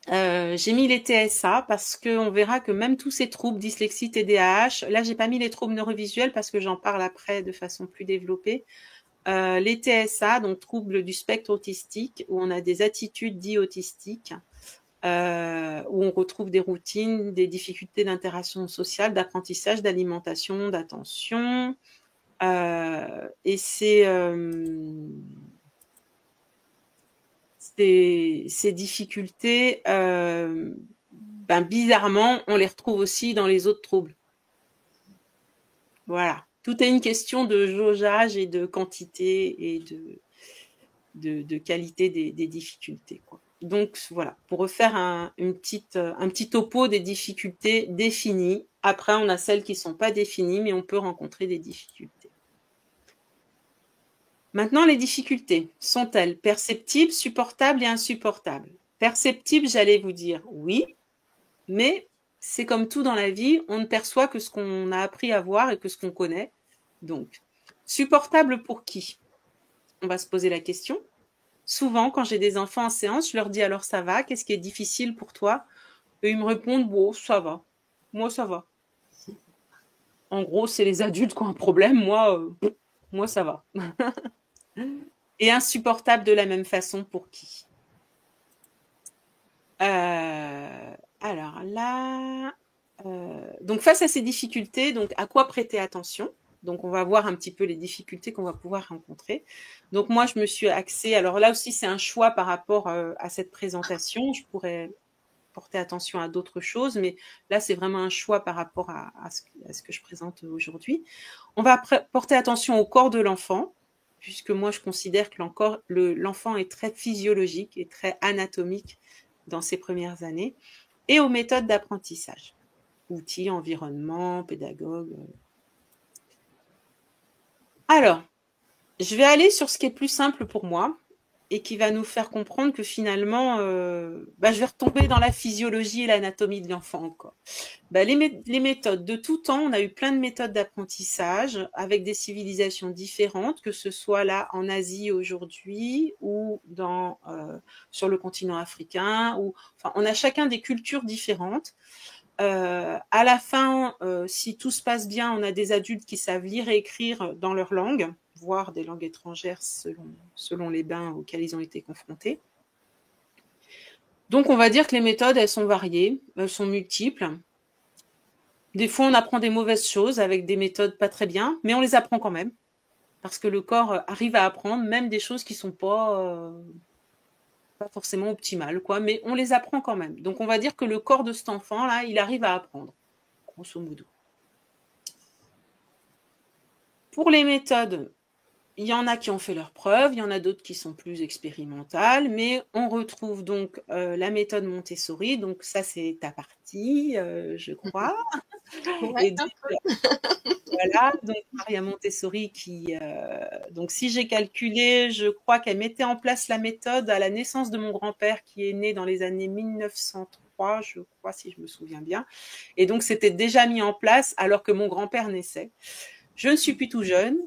J'ai mis les TSA parce qu'on verra que même tous ces troubles, dyslexie, TDAH, là j'ai pas mis les troubles neurovisuels parce que j'en parle après de façon plus développée. Les TSA, donc troubles du spectre autistique, où on a des attitudes dites autistiques, où on retrouve des routines, des difficultés d'interaction sociale, d'apprentissage, d'alimentation, d'attention. Et ces difficultés, bizarrement, on les retrouve aussi dans les autres troubles. Voilà. Tout est une question de jaugeage et de quantité et de qualité des difficultés, quoi. Donc, voilà, pour refaire un petit topo des difficultés définies. Après, on a celles qui ne sont pas définies, mais on peut rencontrer des difficultés. Maintenant, les difficultés, sont-elles perceptibles, supportables et insupportables? Perceptibles, j'allais vous dire oui, mais c'est comme tout dans la vie, on ne perçoit que ce qu'on a appris à voir et que ce qu'on connaît. Donc, supportable pour qui? On va se poser la question. Souvent, quand j'ai des enfants en séance, je leur dis alors ça va, qu'est-ce qui est difficile pour toi? Et ils me répondent bon, ça va. Moi, ça va. En gros, c'est les adultes qui ont un problème, moi ça va. Et insupportable de la même façon pour qui? Alors là, donc face à ces difficultés, donc à quoi prêter attention? Donc on va voir un petit peu les difficultés qu'on va pouvoir rencontrer. Donc moi je me suis axée, alors là aussi c'est un choix par rapport à cette présentation, je pourrais porter attention à d'autres choses, mais là c'est vraiment un choix par rapport à ce que je présente aujourd'hui. On va porter attention au corps de l'enfant, puisque moi je considère que l'enfant est très physiologique et très anatomique dans ses premières années, et aux méthodes d'apprentissage, outils, environnement, pédagogue. Alors, je vais aller sur ce qui est plus simple pour moi et qui va nous faire comprendre que finalement, je vais retomber dans la physiologie et l'anatomie de l'enfant encore. Les méthodes, de tout temps, on a eu plein de méthodes d'apprentissage avec des civilisations différentes, que ce soit là en Asie aujourd'hui ou sur le continent africain. On a chacun des cultures différentes. À la fin, si tout se passe bien, on a des adultes qui savent lire et écrire dans leur langue, voire des langues étrangères selon les bains auxquels ils ont été confrontés. Donc, on va dire que les méthodes, elles sont variées, elles sont multiples. Des fois, on apprend des mauvaises choses avec des méthodes pas très bien, mais on les apprend quand même, parce que le corps arrive à apprendre même des choses qui ne sont pas forcément optimales, quoi, mais on les apprend quand même. Donc, on va dire que le corps de cet enfant-là, il arrive à apprendre, grosso modo. Pour les méthodes, il y en a qui ont fait leurs preuves, il y en a d'autres qui sont plus expérimentales, mais on retrouve donc la méthode Montessori, donc ça c'est ta partie, je crois. Ouais, et donc, voilà, donc Maria Montessori qui, donc si j'ai calculé, je crois qu'elle mettait en place la méthode à la naissance de mon grand-père qui est né dans les années 1903, je crois, si je me souviens bien. Et donc c'était déjà mis en place alors que mon grand-père naissait. Je ne suis plus toute jeune,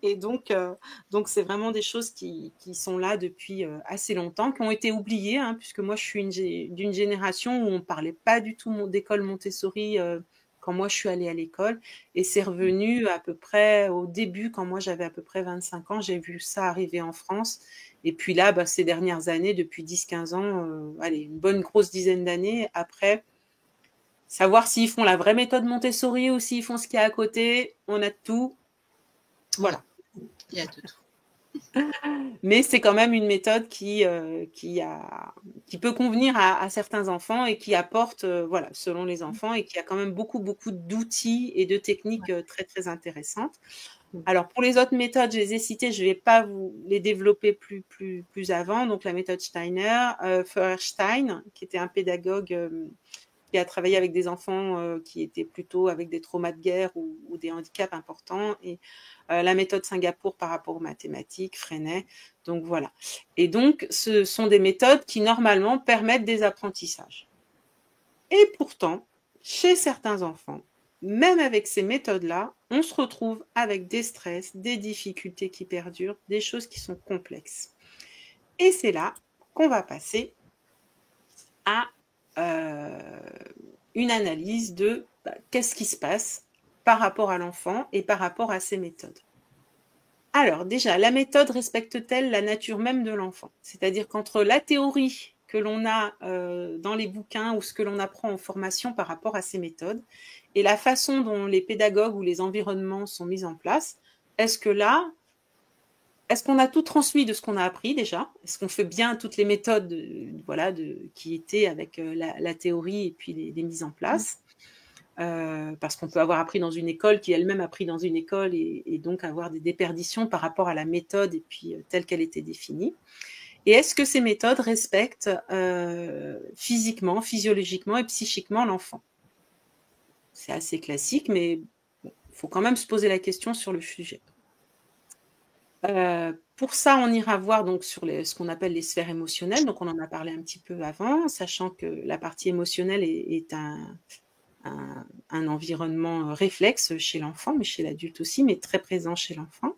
et Et donc c'est vraiment des choses qui sont là depuis assez longtemps, qui ont été oubliées, hein, puisque moi, je suis d'une génération où on ne parlait pas du tout d'école Montessori quand moi, je suis allée à l'école. Et c'est revenu à peu près au début, quand moi, j'avais à peu près 25 ans, j'ai vu ça arriver en France. Et puis là, bah, ces dernières années, depuis 10-15 ans, allez, une bonne grosse dizaine d'années, après, savoir s'ils font la vraie méthode Montessori ou s'ils font ce qu'il y a à côté, on a de tout. Voilà. Il y a de tout. Mais c'est quand même une méthode qui peut convenir à certains enfants et qui apporte, voilà, selon les enfants, et qui a quand même beaucoup d'outils et de techniques très, très intéressantes. Alors, pour les autres méthodes, je les ai citées, je ne vais pas vous les développer plus avant. Donc, la méthode Steiner, Feuerstein, qui était un pédagogue qui a travaillé avec des enfants qui étaient plutôt avec des traumas de guerre ou des handicaps importants, et la méthode Singapour par rapport aux mathématiques, Freinet. Donc voilà. Et donc, ce sont des méthodes qui normalement permettent des apprentissages. Et pourtant, chez certains enfants, même avec ces méthodes-là, on se retrouve avec des stress, des difficultés qui perdurent, des choses qui sont complexes. Et c'est là qu'on va passer à une analyse de qu'est-ce qui se passe par rapport à l'enfant et par rapport à ces méthodes. Alors déjà, la méthode respecte-t-elle la nature même de l'enfant? C'est-à-dire qu'entre la théorie que l'on a dans les bouquins ou ce que l'on apprend en formation par rapport à ces méthodes et la façon dont les pédagogues ou les environnements sont mis en place, est-ce qu'on a tout transmis de ce qu'on a appris déjà? Est-ce qu'on fait bien toutes les méthodes qui étaient avec la théorie et puis les mises en place? Parce qu'on peut avoir appris dans une école qui elle-même a appris dans une école et donc avoir des déperditions par rapport à la méthode et puis telle qu'elle était définie. Et est-ce que ces méthodes respectent physiquement, physiologiquement et psychiquement l'enfant? C'est assez classique, mais il faut quand même se poser la question sur le sujet. Pour ça, on ira voir donc sur ce qu'on appelle les sphères émotionnelles. Donc, on en a parlé un petit peu avant, sachant que la partie émotionnelle est un environnement réflexe chez l'enfant, mais chez l'adulte aussi, mais très présent chez l'enfant.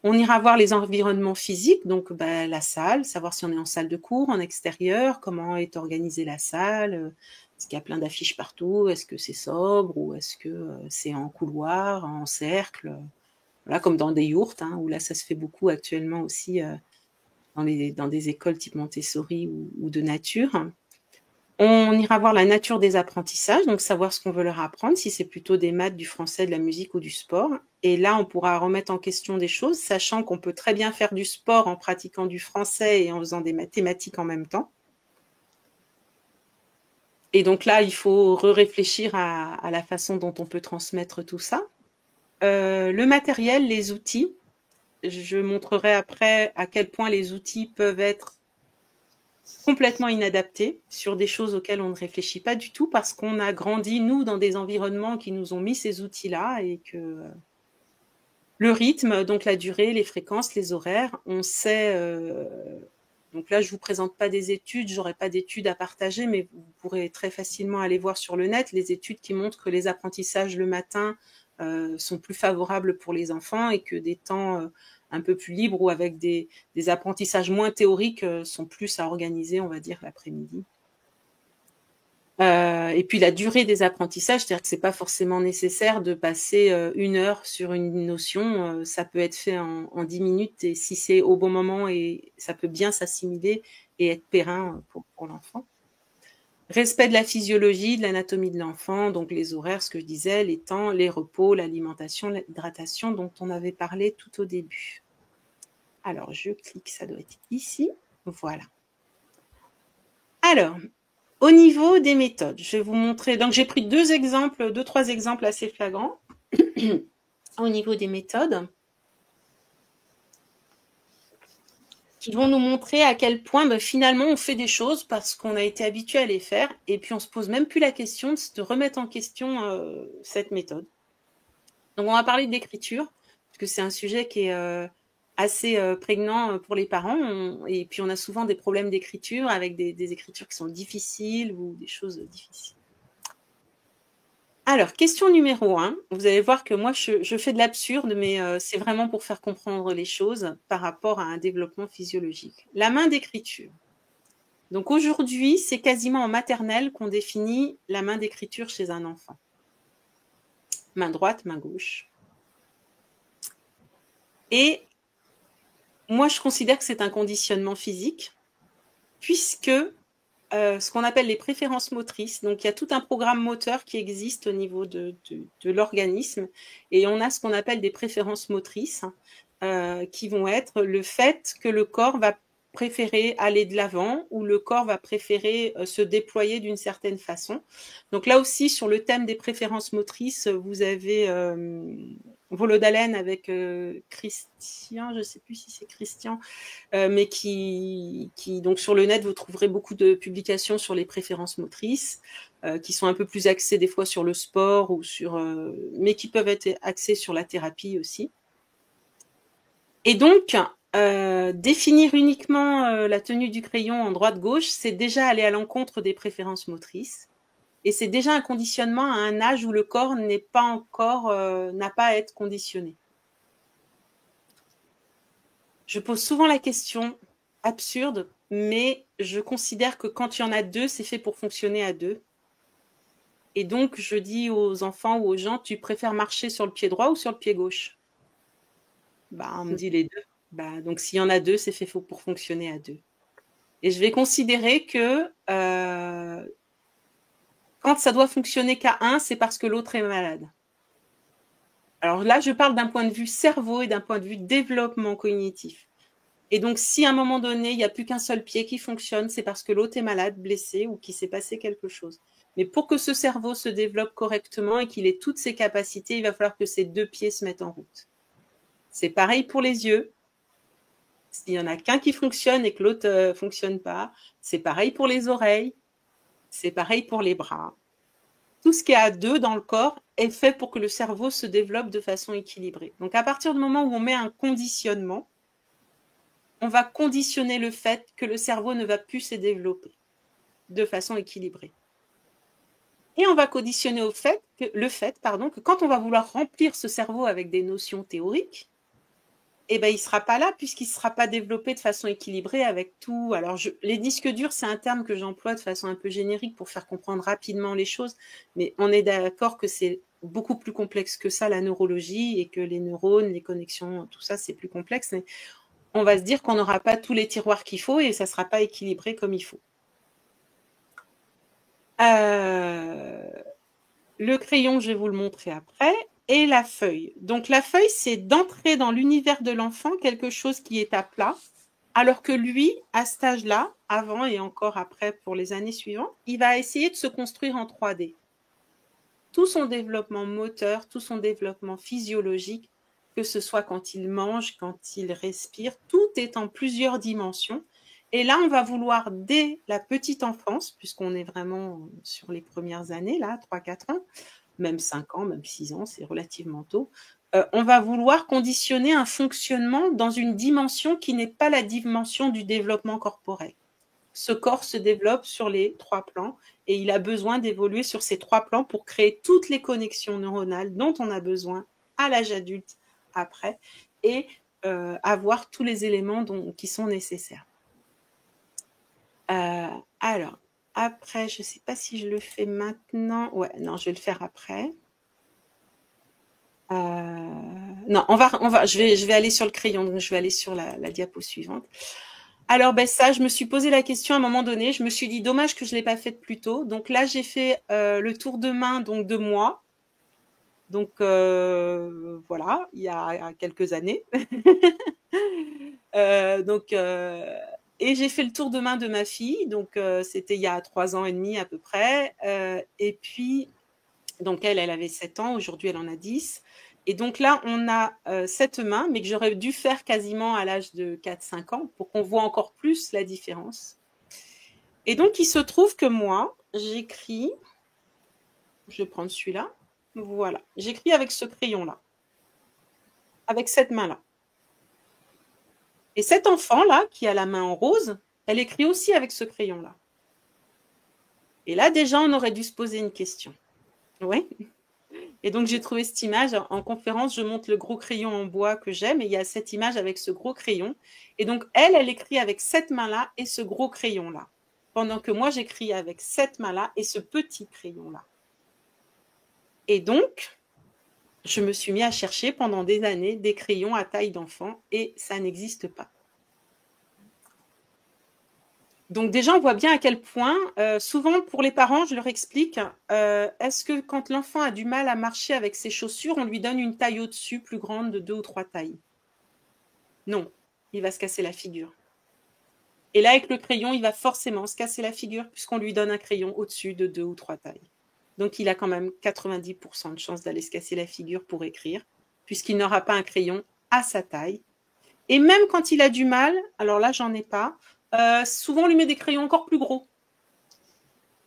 On ira voir les environnements physiques, donc la salle, savoir si on est en salle de cours, en extérieur, comment est organisée la salle, est-ce qu'il y a plein d'affiches partout, est-ce que c'est sobre ou est-ce que c'est en couloir, en cercle, voilà, comme dans des yourtes, hein, où là ça se fait beaucoup actuellement aussi dans des écoles type Montessori ou de nature. On ira voir la nature des apprentissages, donc savoir ce qu'on veut leur apprendre, si c'est plutôt des maths, du français, de la musique ou du sport. Et là, on pourra remettre en question des choses, sachant qu'on peut très bien faire du sport en pratiquant du français et en faisant des mathématiques en même temps. Et donc là, il faut réfléchir à la façon dont on peut transmettre tout ça. Le matériel, les outils. Je montrerai après à quel point les outils peuvent être complètement inadaptés sur des choses auxquelles on ne réfléchit pas du tout parce qu'on a grandi, nous, dans des environnements qui nous ont mis ces outils-là et que le rythme, donc la durée, les fréquences, les horaires, on sait... donc là, je ne vous présente pas des études, je n'aurai pas d'études à partager, mais vous pourrez très facilement aller voir sur le net les études qui montrent que les apprentissages le matin sont plus favorables pour les enfants et que des temps un peu plus libres ou avec des apprentissages moins théoriques sont plus à organiser, on va dire, l'après-midi. Et puis la durée des apprentissages, c'est-à-dire que c'est pas forcément nécessaire de passer 1 heure sur une notion, ça peut être fait en 10 minutes et si c'est au bon moment et ça peut bien s'assimiler et être périn pour l'enfant. Respect de la physiologie, de l'anatomie de l'enfant, donc les horaires, ce que je disais, les temps, les repos, l'alimentation, l'hydratation dont on avait parlé tout au début. Alors, je clique, ça doit être ici. Voilà. Alors, au niveau des méthodes, je vais vous montrer. Donc, j'ai pris 2-3 exemples assez flagrants au niveau des méthodes qui vont nous montrer à quel point finalement on fait des choses parce qu'on a été habitué à les faire et puis on se pose même plus la question de remettre en question cette méthode. Donc, on va parler d'écriture parce que c'est un sujet qui est assez prégnant pour les parents et puis on a souvent des problèmes d'écriture avec des écritures qui sont difficiles ou des choses difficiles. Alors, question numéro 1. Vous allez voir que moi, je fais de l'absurde, mais c'est vraiment pour faire comprendre les choses par rapport à un développement physiologique. La main d'écriture. Donc aujourd'hui, c'est quasiment en maternelle qu'on définit la main d'écriture chez un enfant. Main droite, main gauche. Et moi, je considère que c'est un conditionnement physique, puisque ce qu'on appelle les préférences motrices. Donc, il y a tout un programme moteur qui existe au niveau de l'organisme. Et on a ce qu'on appelle des préférences motrices qui vont être le fait que le corps va préférer aller de l'avant ou le corps va préférer se déployer d'une certaine façon. Donc là aussi, sur le thème des préférences motrices, vous avez Volodalen avec Christian, je ne sais plus si c'est Christian, mais qui donc sur le net, vous trouverez beaucoup de publications sur les préférences motrices, qui sont un peu plus axées des fois sur le sport ou sur, mais qui peuvent être axées sur la thérapie aussi. Et donc, définir uniquement la tenue du crayon en droite-gauche, c'est déjà aller à l'encontre des préférences motrices. Et c'est déjà un conditionnement à un âge où le corps n'est pas encore, n'a pas à être conditionné. Je pose souvent la question absurde, mais je considère que quand il y en a deux, c'est fait pour fonctionner à deux. Et donc, je dis aux enfants ou aux gens, tu préfères marcher sur le pied droit ou sur le pied gauche? Bah, on me dit les deux. Bah, donc, s'il y en a deux, c'est fait pour fonctionner à deux. Et je vais considérer que quand ça doit fonctionner qu'à un, c'est parce que l'autre est malade. Alors là, je parle d'un point de vue cerveau et d'un point de vue développement cognitif. Et donc, si à un moment donné, il n'y a plus qu'un seul pied qui fonctionne, c'est parce que l'autre est malade, blessé ou qu'il s'est passé quelque chose. Mais pour que ce cerveau se développe correctement et qu'il ait toutes ses capacités, il va falloir que ces deux pieds se mettent en route. C'est pareil pour les yeux. S'il n'y en a qu'un qui fonctionne et que l'autre ne fonctionne pas, c'est pareil pour les oreilles, c'est pareil pour les bras. Tout ce qui est à deux dans le corps est fait pour que le cerveau se développe de façon équilibrée. Donc, à partir du moment où on met un conditionnement, on va conditionner le fait que le cerveau ne va plus se développer de façon équilibrée. Et on va conditionner le fait que quand on va vouloir remplir ce cerveau avec des notions théoriques, eh ben, il ne sera pas là puisqu'il ne sera pas développé de façon équilibrée avec tout. Alors, les disques durs, c'est un terme que j'emploie de façon un peu générique pour faire comprendre rapidement les choses, mais on est d'accord que c'est beaucoup plus complexe que ça, la neurologie, et que les neurones, les connexions, tout ça, c'est plus complexe. Mais on va se dire qu'on n'aura pas tous les tiroirs qu'il faut et ça ne sera pas équilibré comme il faut. Le crayon, je vais vous le montrer après. Et la feuille. Donc, la feuille, c'est d'entrer dans l'univers de l'enfant quelque chose qui est à plat, alors que lui, à cet âge-là, avant et encore après pour les années suivantes, il va essayer de se construire en 3D. Tout son développement moteur, tout son développement physiologique, que ce soit quand il mange, quand il respire, tout est en plusieurs dimensions. Et là, on va vouloir, dès la petite enfance, puisqu'on est vraiment sur les premières années, là, 3-4 ans, même 5 ans, même 6 ans, c'est relativement tôt, on va vouloir conditionner un fonctionnement dans une dimension qui n'est pas la dimension du développement corporel. Ce corps se développe sur les 3 plans et il a besoin d'évoluer sur ces 3 plans pour créer toutes les connexions neuronales dont on a besoin à l'âge adulte après et avoir tous les éléments qui sont nécessaires. Alors, après, je ne sais pas si je le fais maintenant. Ouais, non, je vais le faire après. Non, je vais aller sur le crayon, donc je vais aller sur la diapo suivante. Alors, ben ça, je me suis posé la question à un moment donné. Je me suis dit, dommage que je ne l'ai pas faite plus tôt. Donc là, j'ai fait le tour de main donc, de moi. Donc, voilà, il y a quelques années. Et j'ai fait le tour de main de ma fille. Donc, c'était il y a 3 ans et demi à peu près. Et puis, donc elle avait 7 ans. Aujourd'hui, elle en a 10. Et donc là, on a cette main, mais que j'aurais dû faire quasiment à l'âge de 4-5 ans pour qu'on voit encore plus la différence. Et donc, il se trouve que moi, j'écris, je vais prendre celui-là, voilà, j'écris avec ce crayon-là, avec cette main-là. Et cet enfant-là, qui a la main en rose, elle écrit aussi avec ce crayon-là. Et là, déjà, on aurait dû se poser une question. Oui. Et donc, j'ai trouvé cette image. En conférence, je montre le gros crayon en bois que j'aime et il y a cette image avec ce gros crayon. Et donc, elle écrit avec cette main-là et ce gros crayon-là. Pendant que moi, j'écris avec cette main-là et ce petit crayon-là. Et donc, je me suis mis à chercher pendant des années des crayons à taille d'enfant et ça n'existe pas. Donc déjà, on voit bien à quel point, souvent pour les parents, je leur explique, est-ce que quand l'enfant a du mal à marcher avec ses chaussures, on lui donne une taille au-dessus plus grande de 2 ou 3 tailles? Non, il va se casser la figure. Et là, avec le crayon, il va forcément se casser la figure puisqu'on lui donne un crayon au-dessus de 2 ou 3 tailles. Donc, il a quand même 90% de chance d'aller se casser la figure pour écrire, puisqu'il n'aura pas un crayon à sa taille. Et même quand il a du mal, alors là, j'en ai pas, souvent on lui met des crayons encore plus gros.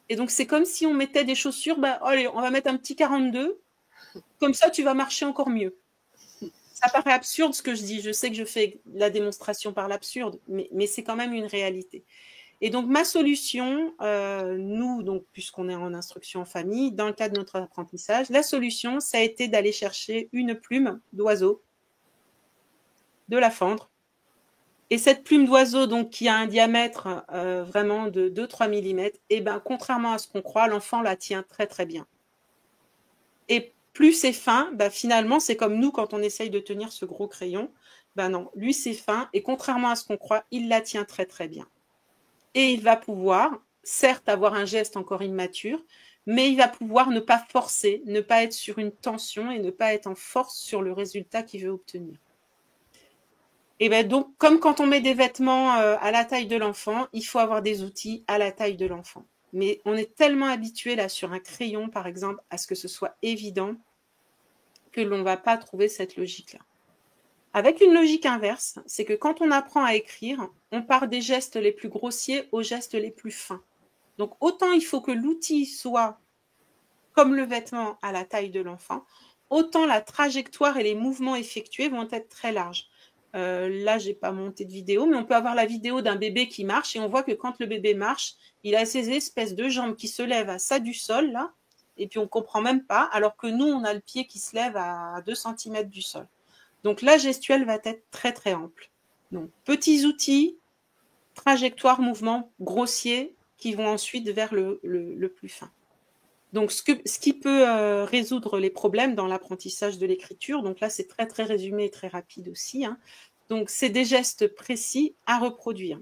Et donc, c'est comme si on mettait des chaussures, bah, allez, on va mettre un petit 42, comme ça, tu vas marcher encore mieux. Ça paraît absurde ce que je dis, je sais que je fais la démonstration par l'absurde, mais c'est quand même une réalité. Et donc, ma solution, nous, donc, puisqu'on est en instruction en famille, dans le cadre de notre apprentissage, la solution, ça a été d'aller chercher une plume d'oiseau, de la fendre. Et cette plume d'oiseau, donc, qui a un diamètre vraiment de 2-3 mm, et ben, contrairement à ce qu'on croit, l'enfant la tient très, très bien. Et plus c'est fin, ben, finalement, c'est comme nous quand on essaye de tenir ce gros crayon. Ben non, lui, c'est fin, et contrairement à ce qu'on croit, il la tient très, très bien. Et il va pouvoir, certes, avoir un geste encore immature, mais il va pouvoir ne pas forcer, ne pas être sur une tension et ne pas être en force sur le résultat qu'il veut obtenir. Et bien donc, comme quand on met des vêtements à la taille de l'enfant, il faut avoir des outils à la taille de l'enfant. Mais on est tellement habitué là sur un crayon, par exemple, à ce que ce soit évident que l'on ne va pas trouver cette logique-là. Avec une logique inverse, c'est que quand on apprend à écrire, on part des gestes les plus grossiers aux gestes les plus fins. Donc autant il faut que l'outil soit comme le vêtement à la taille de l'enfant, autant la trajectoire et les mouvements effectués vont être très larges. Là, je n'ai pas monté de vidéo, mais on peut avoir la vidéo d'un bébé qui marche et on voit que quand le bébé marche, il a ces espèces de jambes qui se lèvent à ça du sol, là, et puis on ne comprend même pas, alors que nous, on a le pied qui se lève à 2 cm du sol. Donc la gestuelle va être très très ample. Donc petits outils, trajectoire, mouvement grossier qui vont ensuite vers le plus fin. Donc ce qui peut résoudre les problèmes dans l'apprentissage de l'écriture, donc là c'est très très résumé et très rapide aussi, hein. Donc c'est des gestes précis à reproduire.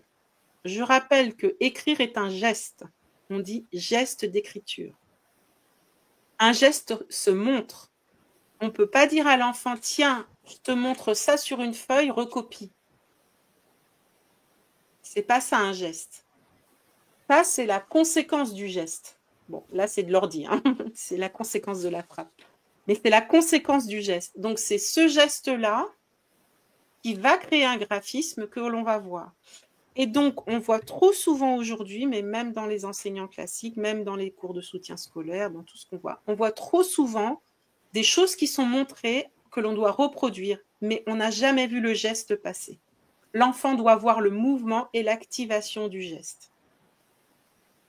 Je rappelle que écrire est un geste. On dit geste d'écriture. Un geste se montre. On ne peut pas dire à l'enfant, tiens, je te montre ça sur une feuille, recopie. C'est pas ça un geste. Ça, c'est la conséquence du geste. Bon, là, c'est de l'ordi, hein. C'est la conséquence de la frappe. Mais c'est la conséquence du geste. Donc, c'est ce geste-là qui va créer un graphisme que l'on va voir. Et donc, on voit trop souvent aujourd'hui, mais même dans les enseignants classiques, même dans les cours de soutien scolaire, dans tout ce qu'on voit, on voit trop souvent des choses qui sont montrées que l'on doit reproduire, mais on n'a jamais vu le geste passer. L'enfant doit voir le mouvement et l'activation du geste.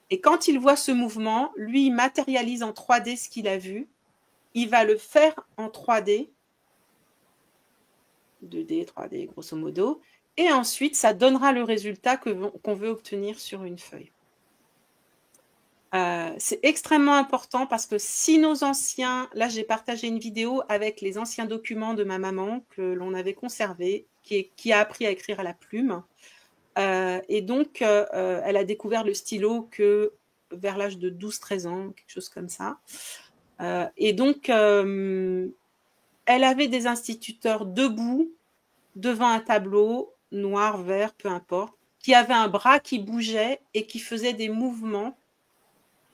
Et quand il voit ce mouvement, lui, il matérialise en 3D ce qu'il a vu. Il va le faire en 3D, 2D, 3D, grosso modo. Et ensuite, ça donnera le résultat qu'on veut obtenir sur une feuille. C'est extrêmement important parce que si nos anciens... Là, j'ai partagé une vidéo avec les anciens documents de ma maman que l'on avait conservés, qui a appris à écrire à la plume. Et donc, elle a découvert le stylo que vers l'âge de 12-13 ans, quelque chose comme ça. Et donc, elle avait des instituteurs debout devant un tableau, noir, vert, peu importe, qui avaient un bras qui bougeait et qui faisait des mouvements.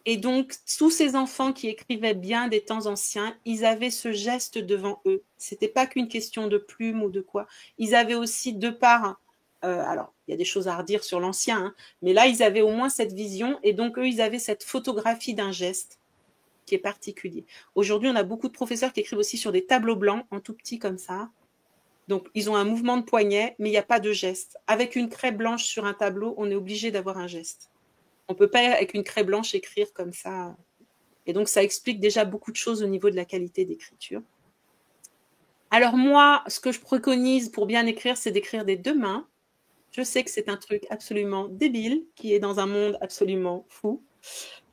Et donc, tous ces enfants qui écrivaient bien des temps anciens, ils avaient ce geste devant eux. C'était pas qu'une question de plume ou de quoi. Ils avaient aussi, de part... alors, il y a des choses à redire sur l'ancien, hein, mais là, ils avaient au moins cette vision, et donc eux, ils avaient cette photographie d'un geste qui est particulier. Aujourd'hui, on a beaucoup de professeurs qui écrivent aussi sur des tableaux blancs, en tout petit comme ça. Donc, ils ont un mouvement de poignet, mais il n'y a pas de geste. Avec une craie blanche sur un tableau, on est obligé d'avoir un geste. On ne peut pas, avec une craie blanche, écrire comme ça. Et donc, ça explique déjà beaucoup de choses au niveau de la qualité d'écriture. Alors moi, ce que je préconise pour bien écrire, c'est d'écrire des deux mains. Je sais que c'est un truc absolument débile, qui est dans un monde absolument fou.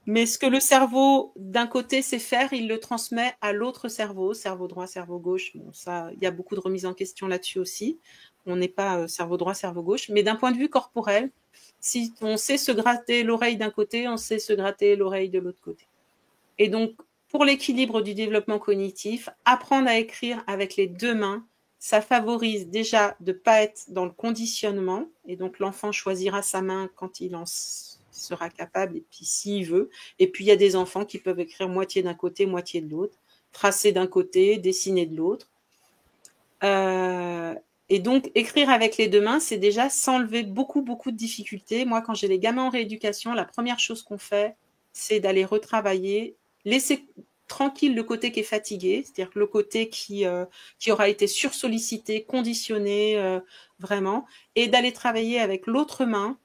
Mais ce que le cerveau, d'un côté, sait faire, il le transmet à l'autre cerveau, cerveau droit, cerveau gauche. Bon, ça, il y a beaucoup de remises en question là-dessus aussi. On n'est pas cerveau droit, cerveau gauche. Mais d'un point de vue corporel, si on sait se gratter l'oreille d'un côté, on sait se gratter l'oreille de l'autre côté. Et donc, pour l'équilibre du développement cognitif, apprendre à écrire avec les deux mains, ça favorise déjà de ne pas être dans le conditionnement. Et donc, l'enfant choisira sa main quand il en sera capable et puis s'il veut. Et puis, il y a des enfants qui peuvent écrire moitié d'un côté, moitié de l'autre, tracer d'un côté, dessiner de l'autre. Et donc, écrire avec les deux mains, c'est déjà s'enlever beaucoup, beaucoup de difficultés. Moi, quand j'ai les gamins en rééducation, la première chose qu'on fait, c'est d'aller retravailler, laisser tranquille le côté qui est fatigué, c'est-à-dire le côté qui aura été sursollicité, conditionné, vraiment, et d'aller travailler avec l'autre main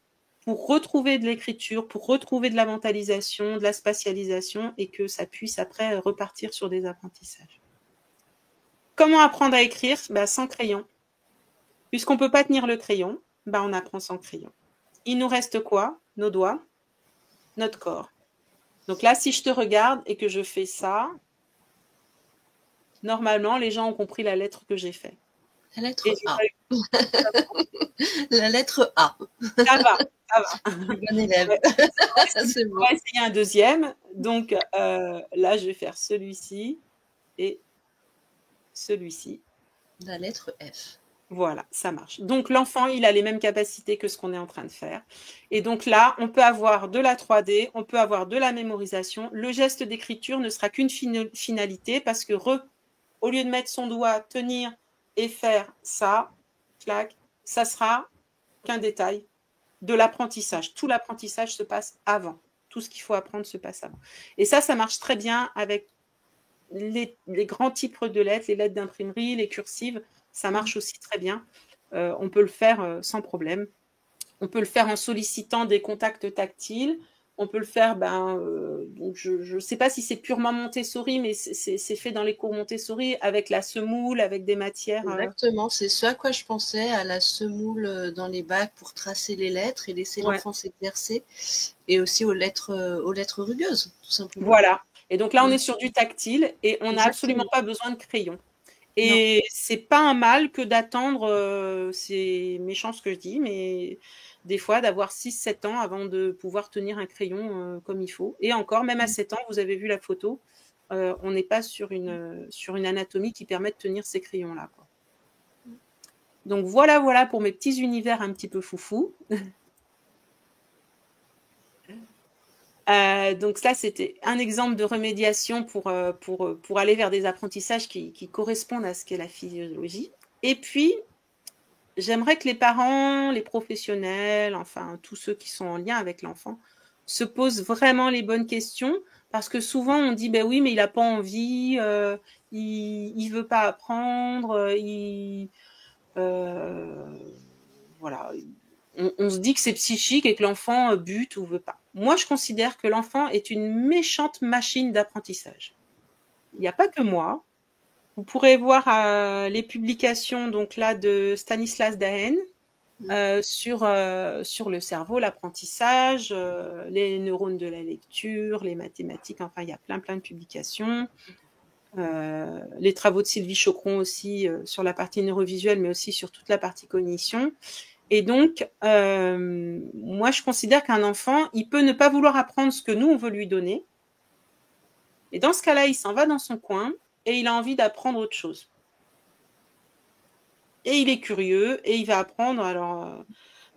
pour retrouver de l'écriture, pour retrouver de la mentalisation, de la spatialisation, et que ça puisse après repartir sur des apprentissages. Comment apprendre à écrire? Sans crayon. Puisqu'on ne peut pas tenir le crayon, on apprend sans crayon. Il nous reste quoi? Nos doigts, notre corps. Donc là, si je te regarde et que je fais ça, normalement, les gens ont compris la lettre que j'ai faite. La lettre A. La lettre A. Ça va, ça va. Bon élève. C'est bon. On va essayer un deuxième. Donc là, je vais faire celui-ci et celui-ci. La lettre F. Voilà, ça marche. Donc, l'enfant, il a les mêmes capacités que ce qu'on est en train de faire. Et donc là, on peut avoir de la 3D, on peut avoir de la mémorisation. Le geste d'écriture ne sera qu'une finalité parce que, au lieu de mettre son doigt, tenir et faire ça, clac, ça sera qu'un détail de l'apprentissage. Tout l'apprentissage se passe avant. Tout ce qu'il faut apprendre se passe avant. Et ça marche très bien avec les grands types de lettres, les lettres d'imprimerie, les cursives. Ça marche aussi très bien. On peut le faire sans problème. On peut le faire en sollicitant des contacts tactiles. On peut le faire, donc je ne sais pas si c'est purement Montessori, mais c'est fait dans les cours Montessori avec la semoule, avec des matières. Exactement, c'est ce à quoi je pensais, à la semoule dans les bacs pour tracer les lettres et laisser l'enfant s'exercer. Et aussi aux lettres rugueuses, tout simplement. Voilà. Et donc là, on est sur du tactile et on n'a absolument pas besoin de crayon. Et c'est pas un mal que d'attendre, c'est méchant ce que je dis, mais des fois d'avoir 6-7 ans avant de pouvoir tenir un crayon comme il faut. Et encore, même à 7 ans, vous avez vu la photo, on n'est pas sur une anatomie qui permet de tenir ces crayons-là. Donc voilà pour mes petits univers un petit peu foufou. Donc ça, c'était un exemple de remédiation pour aller vers des apprentissages qui correspondent à ce qu'est la physiologie. Et puis, j'aimerais que les parents, les professionnels, enfin tous ceux qui sont en lien avec l'enfant, se posent vraiment les bonnes questions, parce que souvent on dit oui, mais il n'a pas envie, il veut pas apprendre, voilà. On se dit que c'est psychique et que l'enfant bute ou veut pas. Moi, je considère que l'enfant est une méchante machine d'apprentissage. Il n'y a pas que moi. Vous pourrez voir les publications donc là de Stanislas Dehaene sur le cerveau, l'apprentissage, les neurones de la lecture, les mathématiques. Enfin, il y a plein de publications. Les travaux de Sylvie Chocron aussi sur la partie neurovisuelle, mais aussi sur toute la partie cognition. Et donc, moi, je considère qu'un enfant, il peut ne pas vouloir apprendre ce que nous, on veut lui donner. Et dans ce cas-là, il s'en va dans son coin et il a envie d'apprendre autre chose. Et il est curieux et il va apprendre. Alors,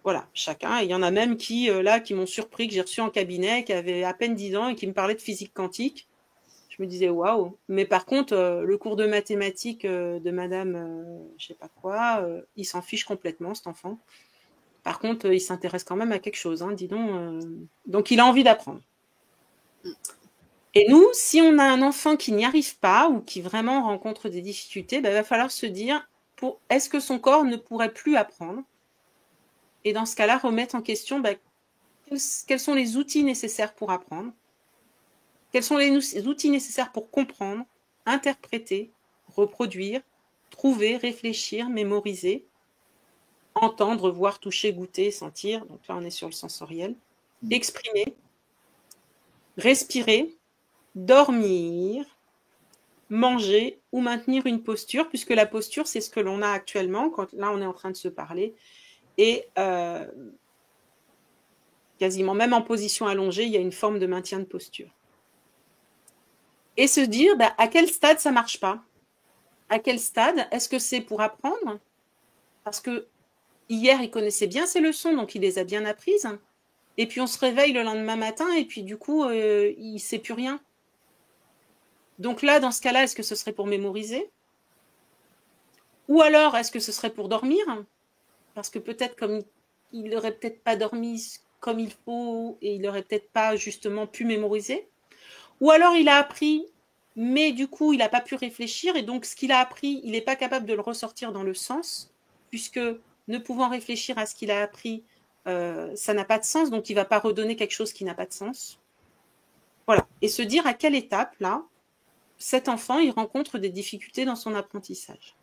voilà, chacun. Il y en a même qui m'ont surpris, que j'ai reçu en cabinet, qui avaient à peine 10 ans et qui me parlaient de physique quantique. Je me disais, waouh. Mais par contre, le cours de mathématiques de madame, je sais pas quoi, il s'en fiche complètement, cet enfant. Par contre, il s'intéresse quand même à quelque chose, hein, dis donc. Donc, il a envie d'apprendre. Et nous, si on a un enfant qui n'y arrive pas ou qui vraiment rencontre des difficultés, il va falloir se dire, est-ce que son corps ne pourrait plus apprendre? Et dans ce cas-là, remettre en question quels sont les outils nécessaires pour apprendre. Quels sont les outils nécessaires pour comprendre, interpréter, reproduire, trouver, réfléchir, mémoriser, entendre, voir, toucher, goûter, sentir. Donc là, on est sur le sensoriel. Exprimer, respirer, dormir, manger ou maintenir une posture, puisque la posture, c'est ce que l'on a actuellement, quand là, on est en train de se parler. Et quasiment même en position allongée, il y a une forme de maintien de posture. Et se dire à quel stade ça ne marche pas. À quel stade? Est-ce que c'est pour apprendre? Parce que hier, il connaissait bien ses leçons, donc il les a bien apprises. Et puis on se réveille le lendemain matin et puis du coup, il ne sait plus rien. Donc là, dans ce cas-là, est-ce que ce serait pour mémoriser? Ou alors, est-ce que ce serait pour dormir? Parce que peut-être comme il n'aurait peut-être pas dormi comme il faut et il n'aurait peut-être pas justement pu mémoriser. Ou alors il a appris, mais du coup, il n'a pas pu réfléchir et donc ce qu'il a appris, il n'est pas capable de le ressortir dans le sens, puisque ne pouvant réfléchir à ce qu'il a appris, ça n'a pas de sens, donc il ne va pas redonner quelque chose qui n'a pas de sens. Voilà. Et se dire à quelle étape, là, cet enfant, il rencontre des difficultés dans son apprentissage.